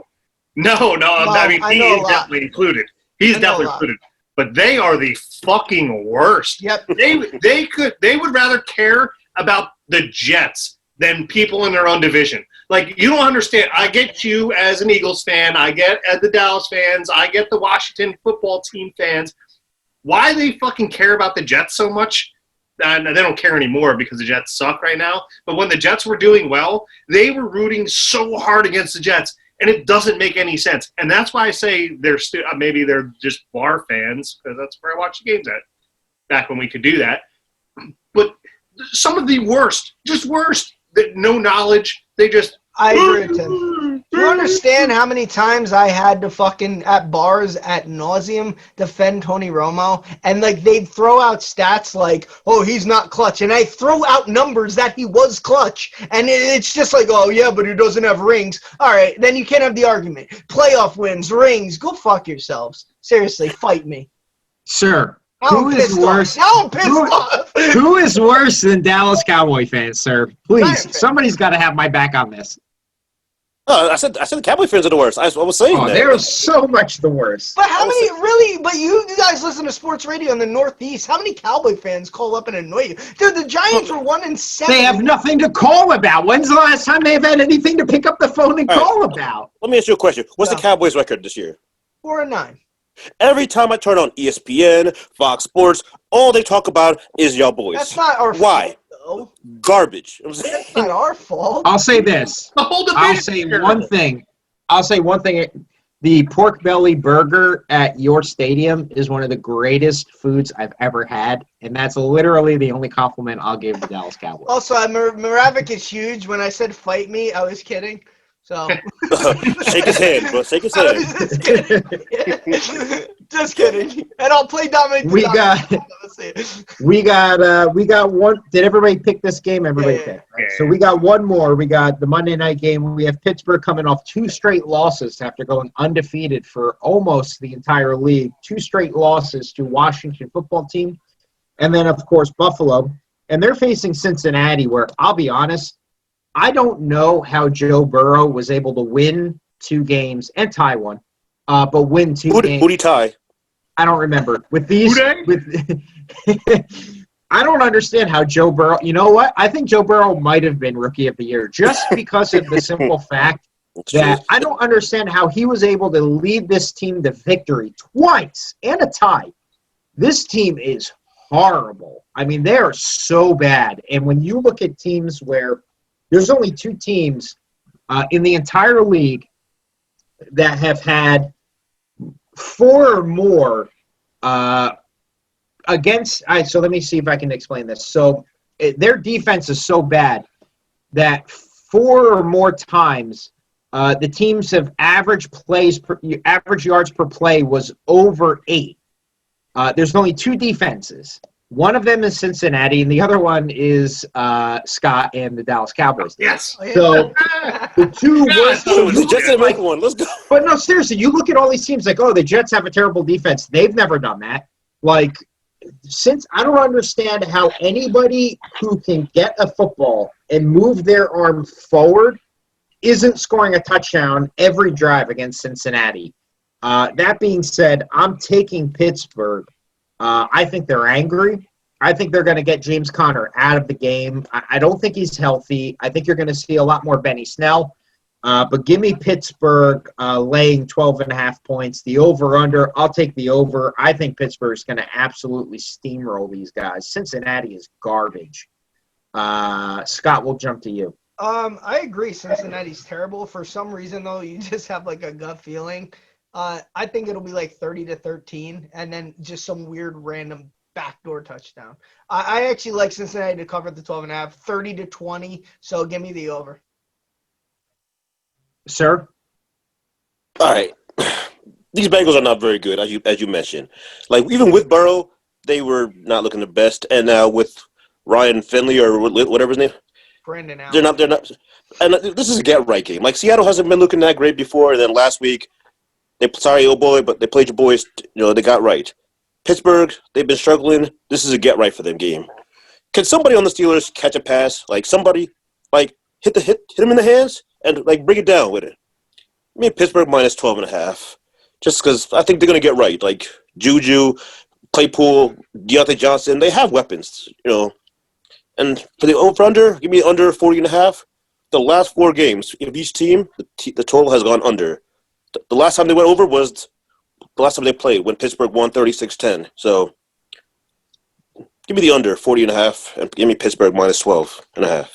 I mean, I he know a is lot. definitely included. He's I know a definitely lot. included. But they are the fucking worst. Yep. They would rather care about the Jets than people in their own division. Like, you don't understand. I get you as an Eagles fan. I get the Dallas fans. I get the Washington football team fans. Why they fucking care about the Jets so much? And they don't care anymore because the Jets suck right now. But when the Jets were doing well, they were rooting so hard against the Jets, and it doesn't make any sense. And that's why I say maybe they're just bar fans, because that's where I watched the games at back when we could do that. But some of the worst, just worst, no knowledge. They just I agree with Tim. Do you understand how many times I had to fucking at bars at nauseum defend Tony Romo? And like they'd throw out stats like, oh, he's not clutch. And I throw out numbers that he was clutch. And it's just like, oh, yeah, but he doesn't have rings. All right, then you can't have the argument. Playoff wins, rings. Go fuck yourselves. Seriously, fight me. Sir, Now who I'm is pissed worse? off. Now I'm pissed off. Who is worse than Dallas Cowboy fans, sir? Giant Please, fans. somebody's got to have my back on this. I said the Cowboy fans are the worst. I was saying Oh, that. they're so much the worst. But how many really? But you guys listen to sports radio in the Northeast. How many Cowboy fans call up and annoy you? Dude, the Giants were 1-7. They have nothing to call about. When's the last time they've had anything to pick up the phone and All right. call about? Let me ask you a question. What's No. the Cowboys' record this year? 4-9. Every time I turn on ESPN, Fox Sports, all they talk about is y'all boys. That's not our Why? fault, though. Garbage. That's not our fault. I'll say this. the whole debate. I'll say one thing. The pork belly burger at your stadium is one of the greatest foods I've ever had, and that's literally the only compliment I'll give the Dallas Cowboys. Also, Moravik is huge. When I said fight me, I was kidding. So Shake his hand, bro. Shake his I hand. was just kidding. Just kidding. And I'll play Dominic. We got one. Did everybody pick this game? Everybody Yeah. picked. Right? So we got one more. We got the Monday night game. We have Pittsburgh coming off 2 straight losses after going undefeated for almost the entire league. 2 straight losses to Washington football team. And then, of course, Buffalo. And they're facing Cincinnati, where I'll be honest, I don't know how Joe Burrow was able to win 2 games and tie one, but win 2 games. Booty tie. I don't remember. With these, I don't understand how Joe Burrow. You know what? I think Joe Burrow might have been Rookie of the Year just because of the simple fact that I don't understand how he was able to lead this team to victory twice and a tie. This team is horrible. I mean, they are so bad. And when you look at teams where there's only 2 teams in the entire league that have had 4 or more against. So let me see if I can explain this. So their defense is so bad that 4 or more times the teams have average yards per play was over 8. there's only two defenses. One of them is Cincinnati, and the other one is Scott and the Dallas Cowboys. Yes. So the two worst. So the Jets didn't make one. Let's go. But no, seriously, you look at all these teams like, oh, the Jets have a terrible defense. They've never done that. Like, since I don't understand how anybody who can get a football and move their arm forward isn't scoring a touchdown every drive against Cincinnati. That being said, I'm taking Pittsburgh. I think they're angry. I think they're going to get James Conner out of the game. I don't think he's healthy. I think you're going to see a lot more Benny Snell. But give me Pittsburgh laying 12.5 points. The over-under, I'll take the over. I think Pittsburgh's going to absolutely steamroll these guys. Cincinnati is garbage. Scott, we'll jump to you. I agree. Cincinnati's terrible. For some reason, though, you just have like a gut feeling. I think it'll be like 30-13, and then just some weird random backdoor touchdown. I actually like Cincinnati to cover the 12.5, 30-20. So give me the over. Sir? All right. These Bengals are not very good, as you mentioned. Like, even with Burrow, they were not looking the best. And now with Ryan Finley or whatever his name, Brandon Allen. they're not. And this is a get-right game. Like, Seattle hasn't been looking that great before, and then last week, sorry, oh boy, but they played your boys. They got right. Pittsburgh, they've been struggling. This is a get-right for them game. Can somebody on the Steelers catch a pass? Like, somebody, like, hit him in the hands and, like, bring it down with it. I mean, Pittsburgh minus 12.5. Just because I think they're going to get right. Like, Juju, Claypool, Deontay Johnson, they have weapons, And for the over-under, give me under 40.5. The last 4 games of each team, the total has gone under. The last time they went over was the last time they played when Pittsburgh won 36-10. So give me the under 40.5 and give me Pittsburgh minus 12.5.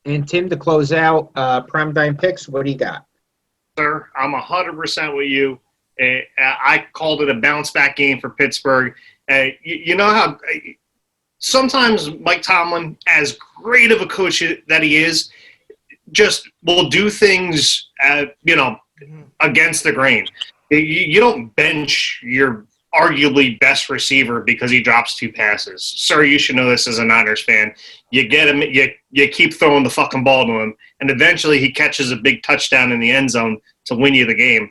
And Tim, to close out, Prime Time Picks, what do you got? Sir, I'm 100% with you. I called it a bounce-back game for Pittsburgh. You know how sometimes Mike Tomlin, as great of a coach that he is, just will do things, against the grain. You don't bench your arguably best receiver because he drops 2 passes. Sir, you should know this as a Niners fan. You get him, you keep throwing the fucking ball to him, and eventually he catches a big touchdown in the end zone to win you the game.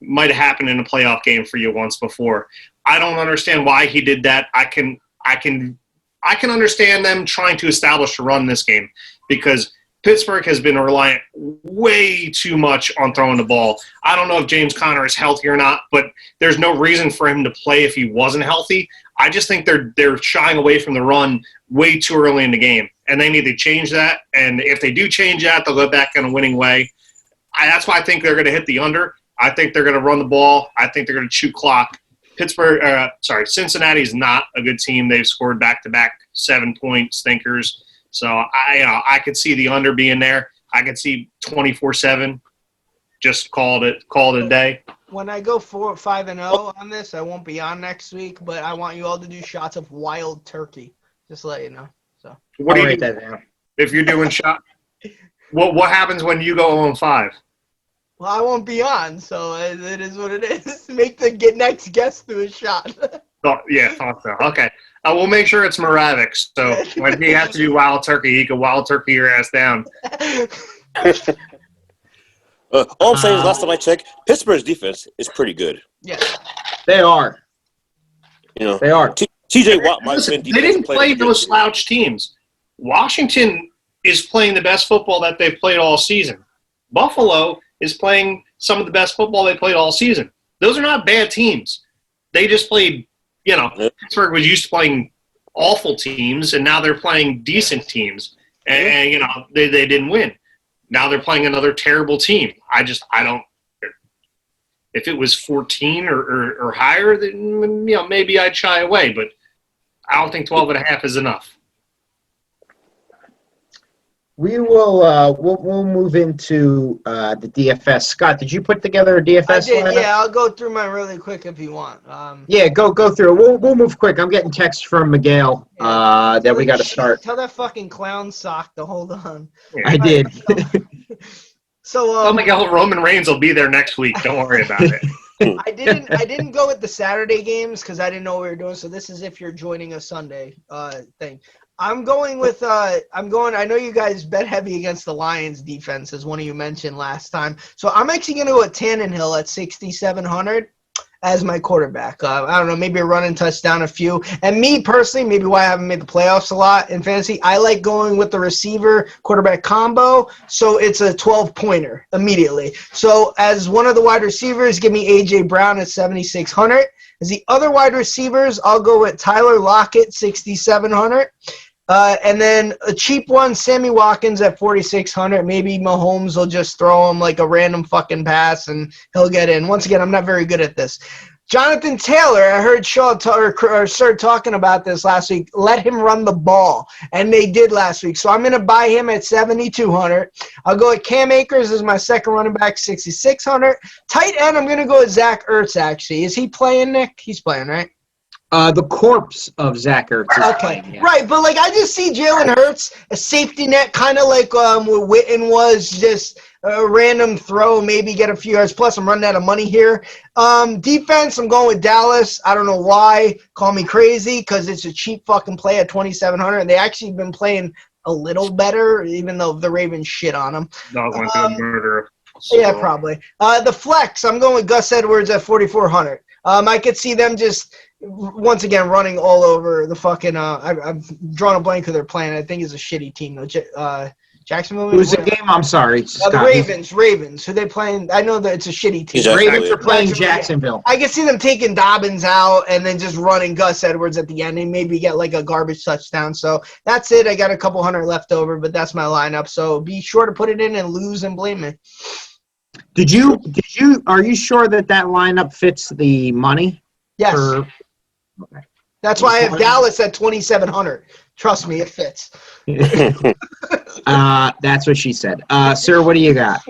Might have happened in a playoff game for you once before. I don't understand why he did that. I can understand them trying to establish a run this game because Pittsburgh has been reliant way too much on throwing the ball. I don't know if James Conner is healthy or not, but there's no reason for him to play if he wasn't healthy. I just think they're shying away from the run way too early in the game, and they need to change that. And if they do change that, they'll go back in a winning way. That's why I think they're going to hit the under. I think they're going to run the ball. I think they're going to chew clock. Cincinnati is not a good team. They've scored back-to-back 7-point stinkers. So I could see the under being there. I could see 24-7. Just call it a day. When I go 5-0 on this, I won't be on next week, but I want you all to do shots of wild turkey. Just to let you know. So what do you write do that down. if you're doing shot? What happens when you go 0-5? Well, I won't be on, so it is what it is. Make the next guest do a shot. Oh, yeah, thought so. Okay. We'll make sure it's Moravix. So when he has to do wild turkey, he can wild turkey your ass down. All I'm saying is, last time I checked, Pittsburgh's defense is pretty good. Yeah. They are. They are. TJ Watt might Listen, win they defense. didn't play those slouch teams. Washington is playing the best football that they've played all season. Buffalo is playing some of the best football they played all season. Those are not bad teams. They just played, Pittsburgh was used to playing awful teams, and now they're playing decent teams. And they didn't win. Now they're playing another terrible team. I don't – if it was 14 or higher, then, maybe I'd shy away. But I don't think 12.5 is enough. We will we'll move into the DFS. Scott, did you put together a DFS I did, lineup? yeah. I'll go through mine really quick if you want. Yeah, go through it. We'll move quick. I'm getting texts from Miguel that we got to start. Tell that fucking clown sock to hold on. I did. So Miguel, Roman Reigns will be there next week. Don't worry about it. I didn't go with the Saturday games because I didn't know what we were doing. So this is if you're joining a Sunday thing. I'm going with I know you guys bet heavy against the Lions defense, as one of you mentioned last time. So I'm actually going to go with Tannenhill at 6,700 as my quarterback. I don't know, maybe a running touchdown, a few. And me personally, maybe why I haven't made the playoffs a lot in fantasy, I like going with the receiver quarterback combo. So it's a 12-pointer immediately. So as one of the wide receivers, give me A.J. Brown at 7,600. As the other wide receivers, I'll go with Tyler Lockett, 6,700. And then a cheap one, Sammy Watkins at 4,600. Maybe Mahomes will just throw him like a random fucking pass and he'll get in. Once again, I'm not very good at this. Jonathan Taylor, I heard Shaw start talking about this last week. Let him run the ball, and they did last week. So I'm going to buy him at 7,200. I'll go with Cam Akers as my second running back, 6,600. Tight end, I'm going to go with Zach Ertz, actually. Is he playing, Nick? He's playing, right? The corpse of Zach Ertz is Okay, playing, yeah. right, but like I just see Jalen Hurts, a safety net, kind of like what Witten was, just a random throw, maybe get a few yards. Plus, I'm running out of money here. Defense, I'm going with Dallas. I don't know why. Call me crazy because it's a cheap fucking play at 2,700, and they actually been playing a little better, even though the Ravens shit on them. Dog went to the murder. Yeah, probably. The flex, I'm going with Gus Edwards at 4,400. I could see them just once again running all over the fucking. I've drawn a blank who they're playing. I think it's a shitty team though. Jacksonville. Who's the game? I'm sorry, Scott. The Ravens. Who they playing? I know that it's a shitty team. Exactly. Ravens are playing Jacksonville. I can see them taking Dobbins out and then just running Gus Edwards at the end and maybe get like a garbage touchdown. So that's it. I got a couple hundred left over, but that's my lineup. So be sure to put it in and lose and blame me. Are you sure that lineup fits the money? Yes. Okay. That's why I have Dallas at 2,700. Trust me, it fits. That's what she said. Sir, what do you got?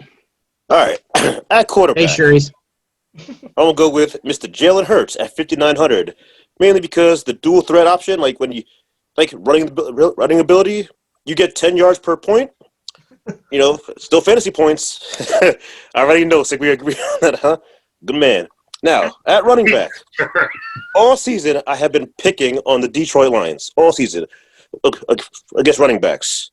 All right. At quarterback, Hey, Shuri's. I'm going to go with Mr. Jalen Hurts at 5,900, mainly because the dual threat option, like when you like running ability, you get 10 yards per point. You know, still fantasy points. I already know. So we agree on that, huh? Good man. Now, at running back, all season I have been picking on the Detroit Lions. All season. Against running backs.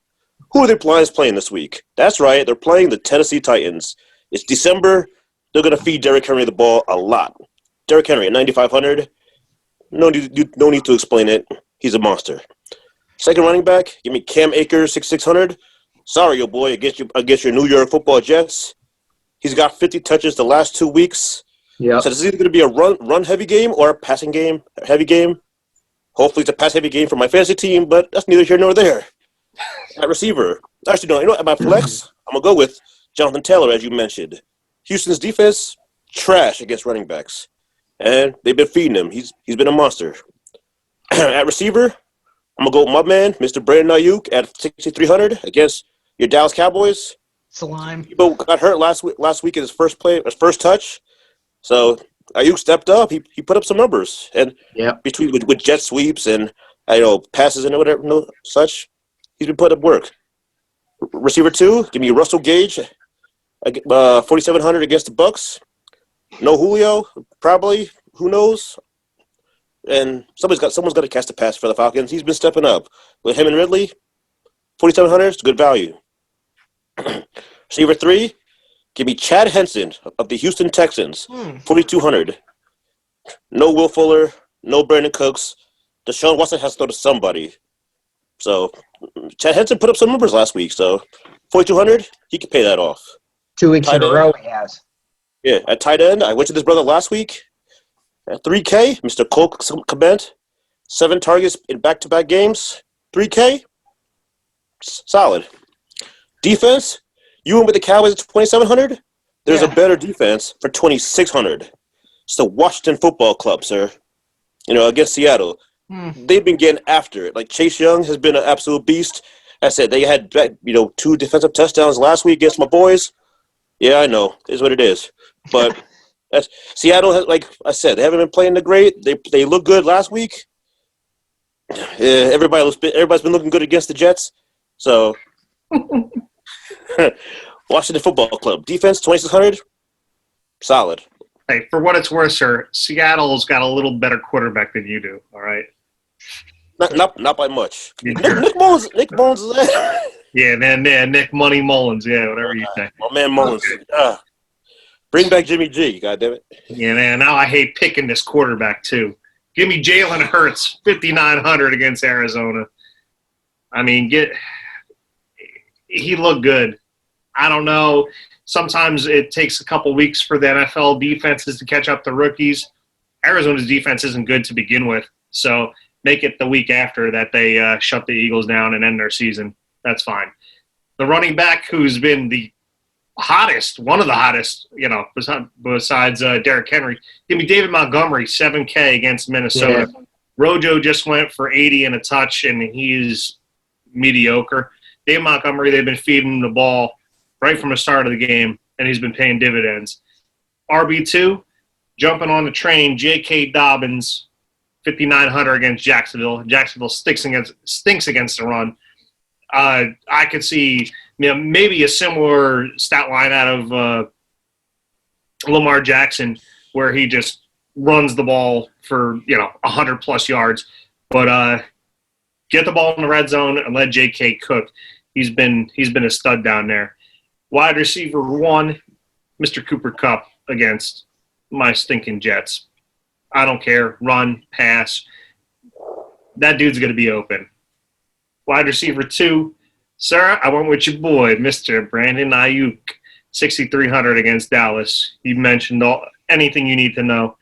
Who are the Lions playing this week? That's right. They're playing the Tennessee Titans. It's December. They're going to feed Derrick Henry the ball a lot. Derrick Henry at 9,500. No need to explain it. He's a monster. Second running back, give me Cam Akers, 6,600. Sorry, your boy, against your New York Football Jets. He's got 50 touches the last 2 weeks. Yeah. So this is either going to be a run heavy game or a passing game heavy game. Hopefully it's a pass heavy game for my fantasy team, but that's neither here nor there. At receiver, actually no, at my flex, I'm gonna go with Jonathan Taylor, as you mentioned. Houston's defense trash against running backs, and they've been feeding him. He's been a monster. At receiver, I'm gonna go with my man, Mr. Brandon Ayuk, at 6,300 against your Dallas Cowboys. Slime. People got hurt last week in his first touch. So Ayuk stepped up. He put up some numbers, and between with jet sweeps and passes and whatever such, he's been putting up work. Receiver 2, give me Russell Gage, 4,700 against the Bucks. No Julio, probably. Who knows? And someone's got to catch the pass for the Falcons. He's been stepping up with him and Ridley. 4,700 is good value. Receiver 3, give me Chad Henson of the Houston Texans, 4,200. No Will Fuller, no Brandon Cooks. Deshaun Watson has to throw to somebody. So Chad Henson put up some numbers last week. So 4,200, he can pay that off. 2 weeks in a row he has. Yeah, at tight end, I went to this brother last week. At 3K, Mr. Cole Kmet, 7 targets in back-to-back games, 3K, solid. Defense, you went with the Cowboys at 2,700. There's a better defense for 2,600. It's the Washington Football Club, sir. Against Seattle. They've been getting after it. Like Chase Young has been an absolute beast. I said they had 2 defensive touchdowns last week against my boys. Yeah, I know. It's what it is. But Seattle has, like I said, they haven't been playing the great. They look good last week. Everybody's been looking good against the Jets. So Washington Football Club defense 2,600, solid. Hey, for what it's worth, sir, Seattle's got a little better quarterback than you do. All right. Not by much. You Nick, jerk. Nick Mullins. Nick Mullins is there. Yeah, man, Nick Money Mullins. Yeah, whatever you say. My man Mullins. Bring back Jimmy G. God damn it. Yeah, man. Now I hate picking this quarterback too. Give me Jalen Hurts, 5,900 against Arizona. I mean, he looked good. I don't know. Sometimes it takes a couple weeks for the NFL defenses to catch up to rookies. Arizona's defense isn't good to begin with, so make it the week after that they shut the Eagles down and end their season. That's fine. The running back who's been the hottest, one of the hottest, besides Derrick Henry, give me David Montgomery, 7K against Minnesota. Yeah. Rojo just went for 80 and a touch, and he's mediocre. David Montgomery, they've been feeding him the ball right from the start of the game, and he's been paying dividends. RB2, jumping on the train, J.K. Dobbins, 5,900 against Jacksonville. Jacksonville stinks against the run. I could see maybe a similar stat line out of Lamar Jackson where he just runs the ball for 100+ yards. But get the ball in the red zone and let J.K. cook. He's been a stud down there. Wide receiver 1, Mr. Cooper Kupp against my stinking Jets. I don't care. Run, pass. That dude's going to be open. Wide receiver 2, sir, I went with your boy, Mr. Brandon Ayuk, 6,300 against Dallas. You mentioned anything you need to know.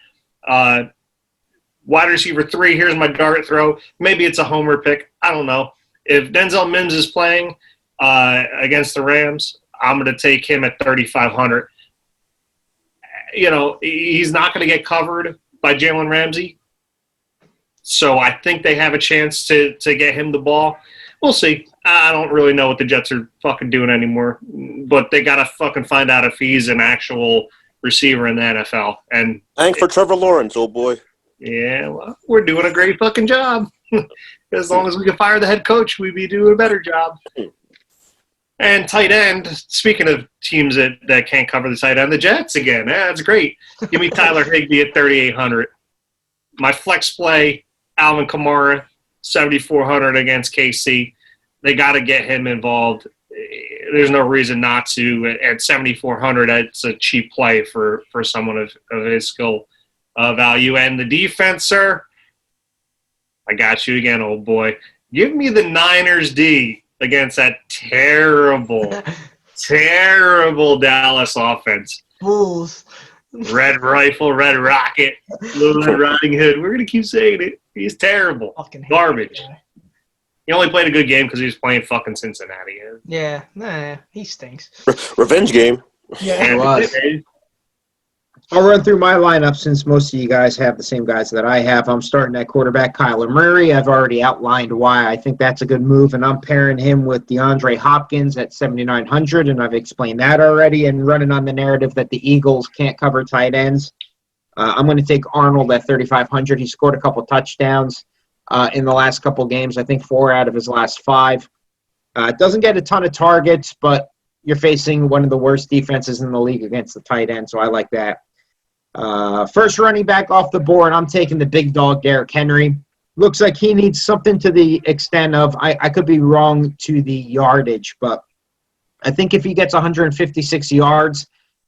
Wide receiver 3, here's my dart throw. Maybe it's a homer pick. I don't know. If Denzel Mims is playing against the Rams, I'm going to take him at 3,500. He's not going to get covered by Jalen Ramsey. So I think they have a chance to get him the ball. We'll see. I don't really know what the Jets are fucking doing anymore. But they got to fucking find out if he's an actual receiver in the NFL. And thanks for Trevor Lawrence, old boy. Yeah, well, we're doing a great fucking job. As long as we can fire the head coach, we'd be doing a better job. And tight end, speaking of teams that can't cover the tight end, the Jets again. That's great. Give me Tyler Higbee at 3,800. My flex play, Alvin Kamara, 7,400 against KC. They got to get him involved. There's no reason not to. At 7,400, it's a cheap play for someone of his skill value. And the defense, sir, I got you again, old boy. Give me the Niners D against that terrible, terrible Dallas offense. Bulls. Red Rifle, Red Rocket, Little Red Riding Hood. We're going to keep saying it. He's terrible. Garbage. He only played a good game because he was playing fucking Cincinnati. Yeah, nah, he stinks. Revenge game. Yeah, it was. I'll run through my lineup since most of you guys have the same guys that I have. I'm starting at quarterback Kyler Murray. I've already outlined why I think that's a good move, and I'm pairing him with DeAndre Hopkins at 7,900, and I've explained that already, and running on the narrative that the Eagles can't cover tight ends. I'm going to take Arnold at 3,500. He scored a couple touchdowns in the last couple games. I think 4 out of his last 5. Doesn't get a ton of targets, but you're facing one of the worst defenses in the league against the tight end, so I like that. First running back off the board, I'm taking the big dog, Derrick Henry. Looks like he needs something to the extent of, I could be wrong to the yardage, but I think if he gets 156 yards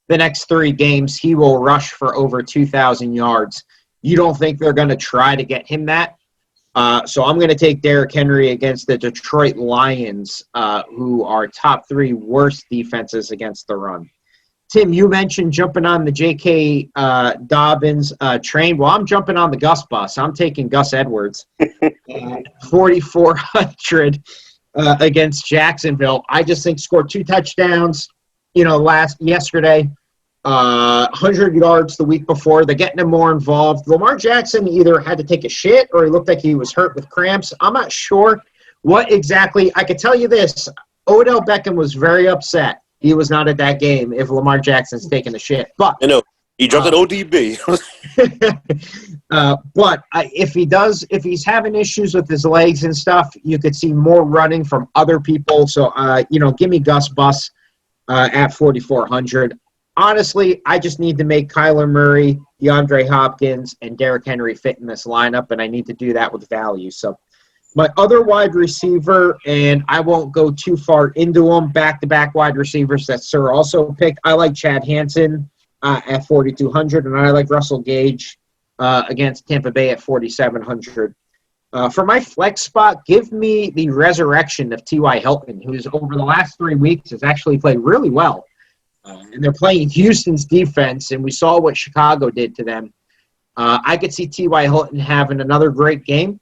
the next 3 games, he will rush for over 2,000 yards. You don't think they're going to try to get him that? So I'm going to take Derrick Henry against the Detroit Lions, who are top 3 worst defenses against the run. Tim, you mentioned jumping on the J.K. Dobbins train. Well, I'm jumping on the Gus bus. I'm taking Gus Edwards, 4,400 against Jacksonville. I just think scored 2 touchdowns, yesterday, 100 yards the week before. They're getting him more involved. Lamar Jackson either had to take a shit or he looked like he was hurt with cramps. I'm not sure what exactly. I could tell you this. Odell Beckham was very upset. He was not at that game if Lamar Jackson's taking a shit. But he dropped an ODB. But if he's having issues with his legs and stuff, you could see more running from other people. So, give me Gus Bus at 4,400. honestly, I just need to make Kyler Murray, DeAndre Hopkins, and Derrick Henry fit in this lineup, and I need to do that with value. So my other wide receiver, and I won't go too far into them, back-to-back wide receivers that Sir also picked. I like Chad Hansen at 4,200, and I like Russell Gage against Tampa Bay at 4,700. For my flex spot, give me the resurrection of T.Y. Hilton, who's over the last 3 weeks has actually played really well. And they're playing Houston's defense, and we saw what Chicago did to them. I could see T.Y. Hilton having another great game.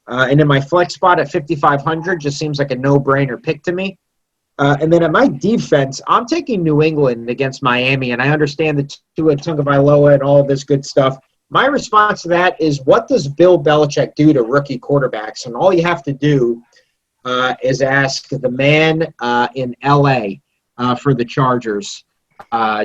And in my flex spot at 5,500, just seems like a no-brainer pick to me. And then at my defense, I'm taking New England against Miami, and I understand the Tua Tagovailoa and all of this good stuff. My response to that is, what does Bill Belichick do to rookie quarterbacks? And all you have to do is ask the man in L.A. For the Chargers,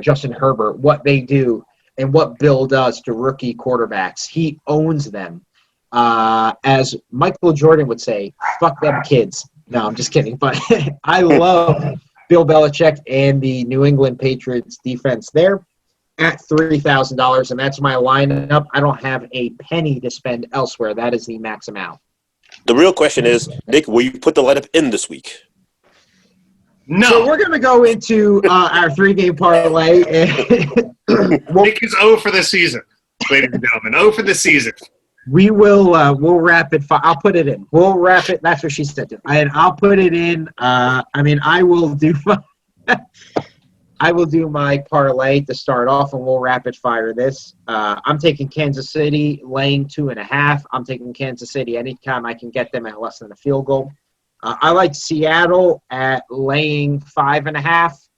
Justin Herbert, what they do and what Bill does to rookie quarterbacks. He owns them. As Michael Jordan would say, fuck them kids. No, I'm just kidding. But I love Bill Belichick and the New England Patriots defense there at $3,000, and that's my lineup. I don't have a penny to spend elsewhere. That is the max amount. The real question is, Nick, will you put the lineup in this week? No. So we're going to go into our 3-game parlay. Nick is 0 for the season, ladies and gentlemen. 0 for the season. We will we'll wrap it. I'll put it in. We'll wrap it. That's what she said. And I'll put it in. I will do I will do my parlay to start off, and we'll rapid fire this. I'm taking Kansas City laying 2.5. I'm taking Kansas City anytime I can get them at less than a field goal. I like Seattle at laying 5.5.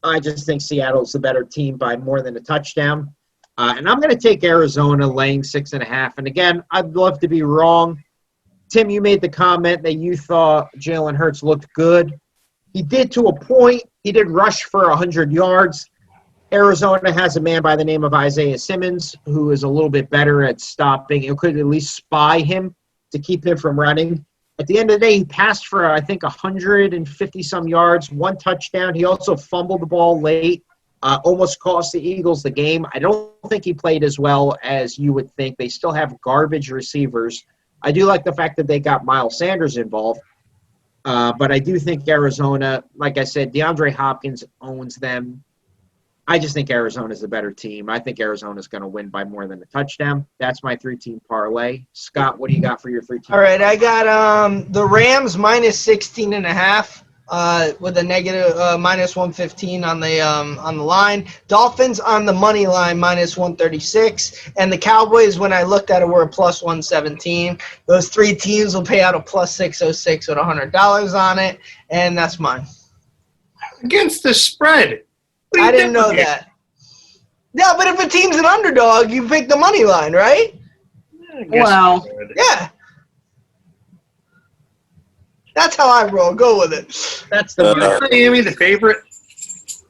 I just think Seattle's the better team by more than a touchdown. And I'm going to take Arizona laying 6.5. And again, I'd love to be wrong. Tim, you made the comment that you thought Jalen Hurts looked good. He did to a point. He did rush for 100 yards. Arizona has a man by the name of Isaiah Simmons, who is a little bit better at stopping. It could at least spy him to keep him from running. At the end of the day, he passed for, I think, 150-some yards, 1 touchdown. He also fumbled the ball late, almost cost the Eagles the game. I don't think he played as well as you would think. They still have garbage receivers. I do like the fact that they got Miles Sanders involved. But I do think Arizona, like I said, DeAndre Hopkins owns them. I just think Arizona's the better team. I think Arizona's going to win by more than a touchdown. That's my 3-team parlay. Scott, what do you got for your 3-team? All right, I got the Rams minus 16.5 with a negative minus 115 on the line. Dolphins on the money line minus 136, and the Cowboys, when I looked at it, were a plus 117. Those 3 teams will pay out a plus 606 with $100 on it, and that's mine. Against the spread. I didn't know that. Yeah, but if a team's an underdog, you pick the money line, right? Well, Yeah. That's how I roll. Go with it. that's the Miami, the favorite?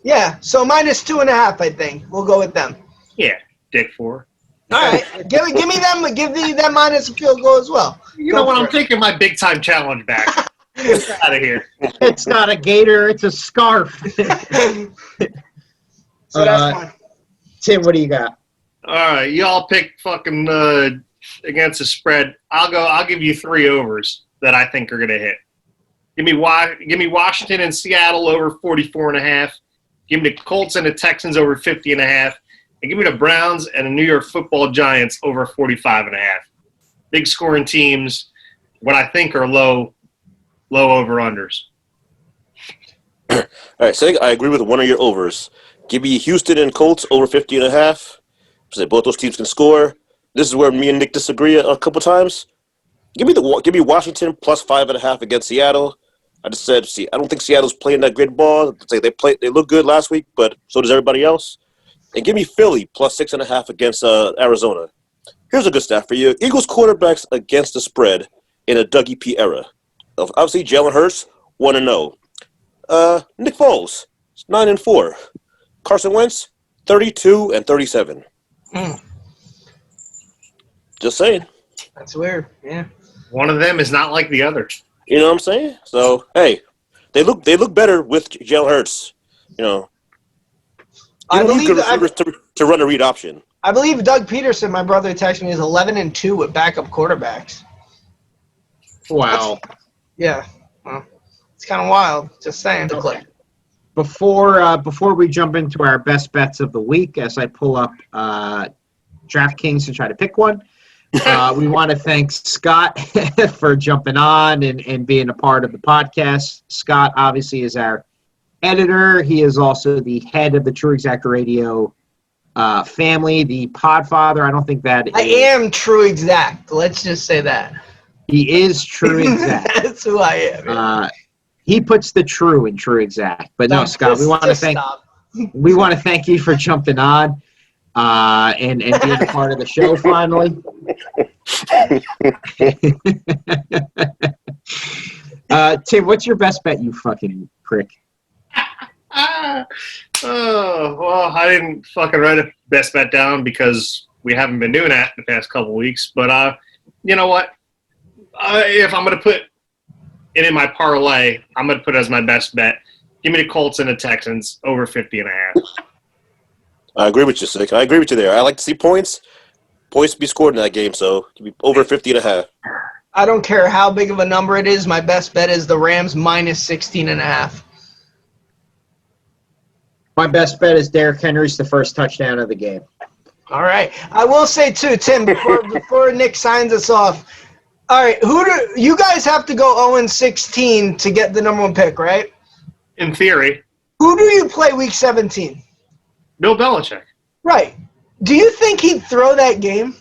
Yeah, so minus 2.5, I think. We'll go with them. Yeah, Dick 4. All right. Give me them. Give that minus a field goal as well. You know what? I'm taking my big-time challenge back. Get out of here. It's not a gator. It's a scarf. So that's fine. Tim, what do you got? All right, y'all pick fucking against the spread. I'll give you 3 overs that I think are gonna hit. Give me Washington and Seattle over 44.5. Give me the Colts and the Texans over 50.5. And give me the Browns and the New York Football Giants over 45.5. Big scoring teams. What I think are low over unders. All right, so I agree with one of your overs. Give me Houston and Colts over 50.5. So both those teams can score. This is where me and Nick disagree a couple times. Give me Washington plus 5.5 against Seattle. I just said, I don't think Seattle's playing that great ball. They look good last week, but so does everybody else. And give me Philly plus 6.5 against Arizona. Here's a good stat for you: Eagles quarterbacks against the spread in a Dougie P era. Obviously, Jalen Hurts 1-0. Nick Foles 9-4. Carson Wentz 32-37. Just saying. That's weird. Yeah. One of them is not like the other. You know what I'm saying? So hey, they look better with Jalen Hurts. You know. I You don't need believe good receivers to run a read option. I believe Doug Peterson, my brother, texted me, is 11-2 with backup quarterbacks. Wow. Yeah, well, it's kind of wild. Just saying. Okay. Before we jump into our best bets of the week, as I pull up DraftKings to try to pick one, we want to thank Scott for jumping on and being a part of the podcast. Scott obviously is our editor. He is also the head of the TruExact Radio family, the Podfather. I don't think that I am TruExact. Let's just say that. He is TruExact. That's who I am. Yeah. He puts the true in TruExact. But no, Scott, we want to thank you for jumping on and being a part of the show finally. Tim, what's your best bet, you fucking prick? Well, I didn't fucking write a best bet down because we haven't been doing that the past couple weeks. But you know what? If I'm going to put it in my parlay, I'm going to put it as my best bet. Give me the Colts and the Texans over 50.5. I agree with you, Sick. I agree with you there. I like to see points to be scored in that game, so give me over 50.5. I don't care how big of a number it is. My best bet is the Rams minus 16.5. My best bet is Derrick Henry's the first touchdown of the game. All right. I will say, too, Tim, before Nick signs us off, all right, you guys have to go 0-16 to get the number one pick, right? In theory. Who do you play week 17? Bill Belichick. Right. Do you think he'd throw that game?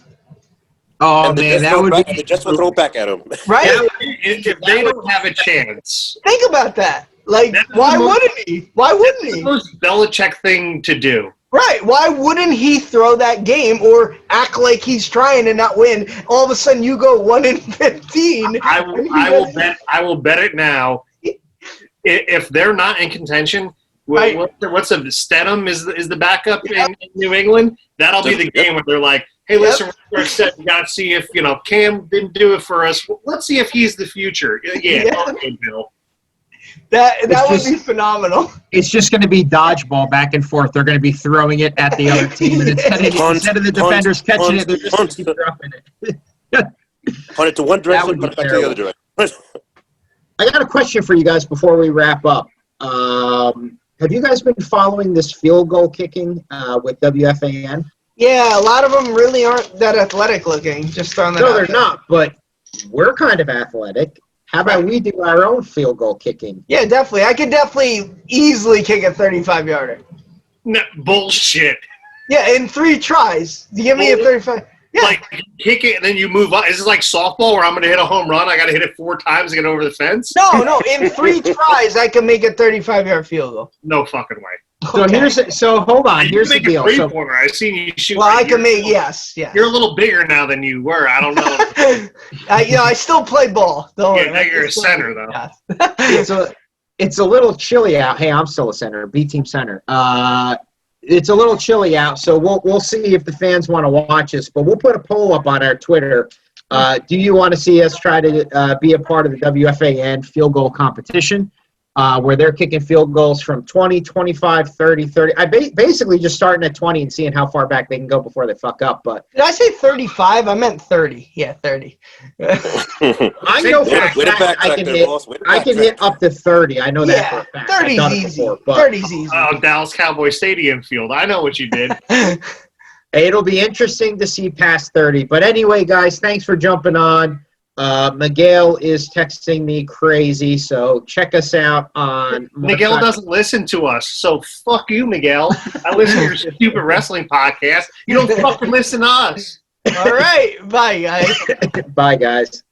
Oh, man, that would be... The Jets would throw back at him. Right? If they don't have a chance. Think about that. Like, why wouldn't he? Why wouldn't he? That's the most Belichick thing to do. Right. Why wouldn't he throw that game or act like he's trying and not win? All of a sudden, you go 1-15. I will bet it now. If they're not in contention, what's a Stedham is the backup in New England? That'll be the game where they're like, hey, listen, we're set. We got to see if Cam didn't do it for us. Let's see if he's the future. Yeah. Okay, Bill. That would be phenomenal. It's just going to be dodgeball back and forth. They're going to to be throwing it at the other team, and instead of the defenders catching it, they're just going to keep dropping it. Punt it to one direction, punt it back to the other direction. I got a question for you guys before we wrap up. Have you guys been following this field goal kicking with WFAN? Yeah, a lot of them really aren't that athletic looking. Just throwing that No, out they're there. not, but we're kind of athletic. How about we do our own field goal kicking? Yeah, definitely. I could definitely easily kick a 35-yarder. No, bullshit. Yeah, in 3 tries. You give me a 35. Yeah. Like, kick it and then you move on. Is this like softball where I'm going to hit a home run? I got to hit it 4 times to get over the fence? No. In 3 tries, I can make a 35-yard field goal. No fucking way. So hold on. Here's the deal. I seen you shoot. Well, I can make yes. You're a little bigger now than you were. I don't know. I still play ball. Don't worry. Now you're a center though. Yeah. It's a little chilly out. Hey, I'm still a center, B team center. It's a little chilly out, so we'll see if the fans want to watch us. But we'll put a poll up on our Twitter. Do you want to see us try to be a part of the WFAN field goal competition? Where they're kicking field goals from 20, 25, 30, 30. I basically just starting at 20 and seeing how far back they can go before they fuck up. But did I say 35? I meant 30. Yeah, 30. I know for a fact I can hit up to 30. I know that for a fact. 30's easy. 30's easy. Oh, Dallas Cowboy Stadium field. I know what you did. It'll be interesting to see past 30. But anyway, guys, thanks for jumping on. Miguel is texting me crazy, so check us out on... Miguel doesn't listen to us, so fuck you, Miguel. I listen to your stupid wrestling podcast. You don't fucking listen to us. All right. Bye, guys. Bye, guys.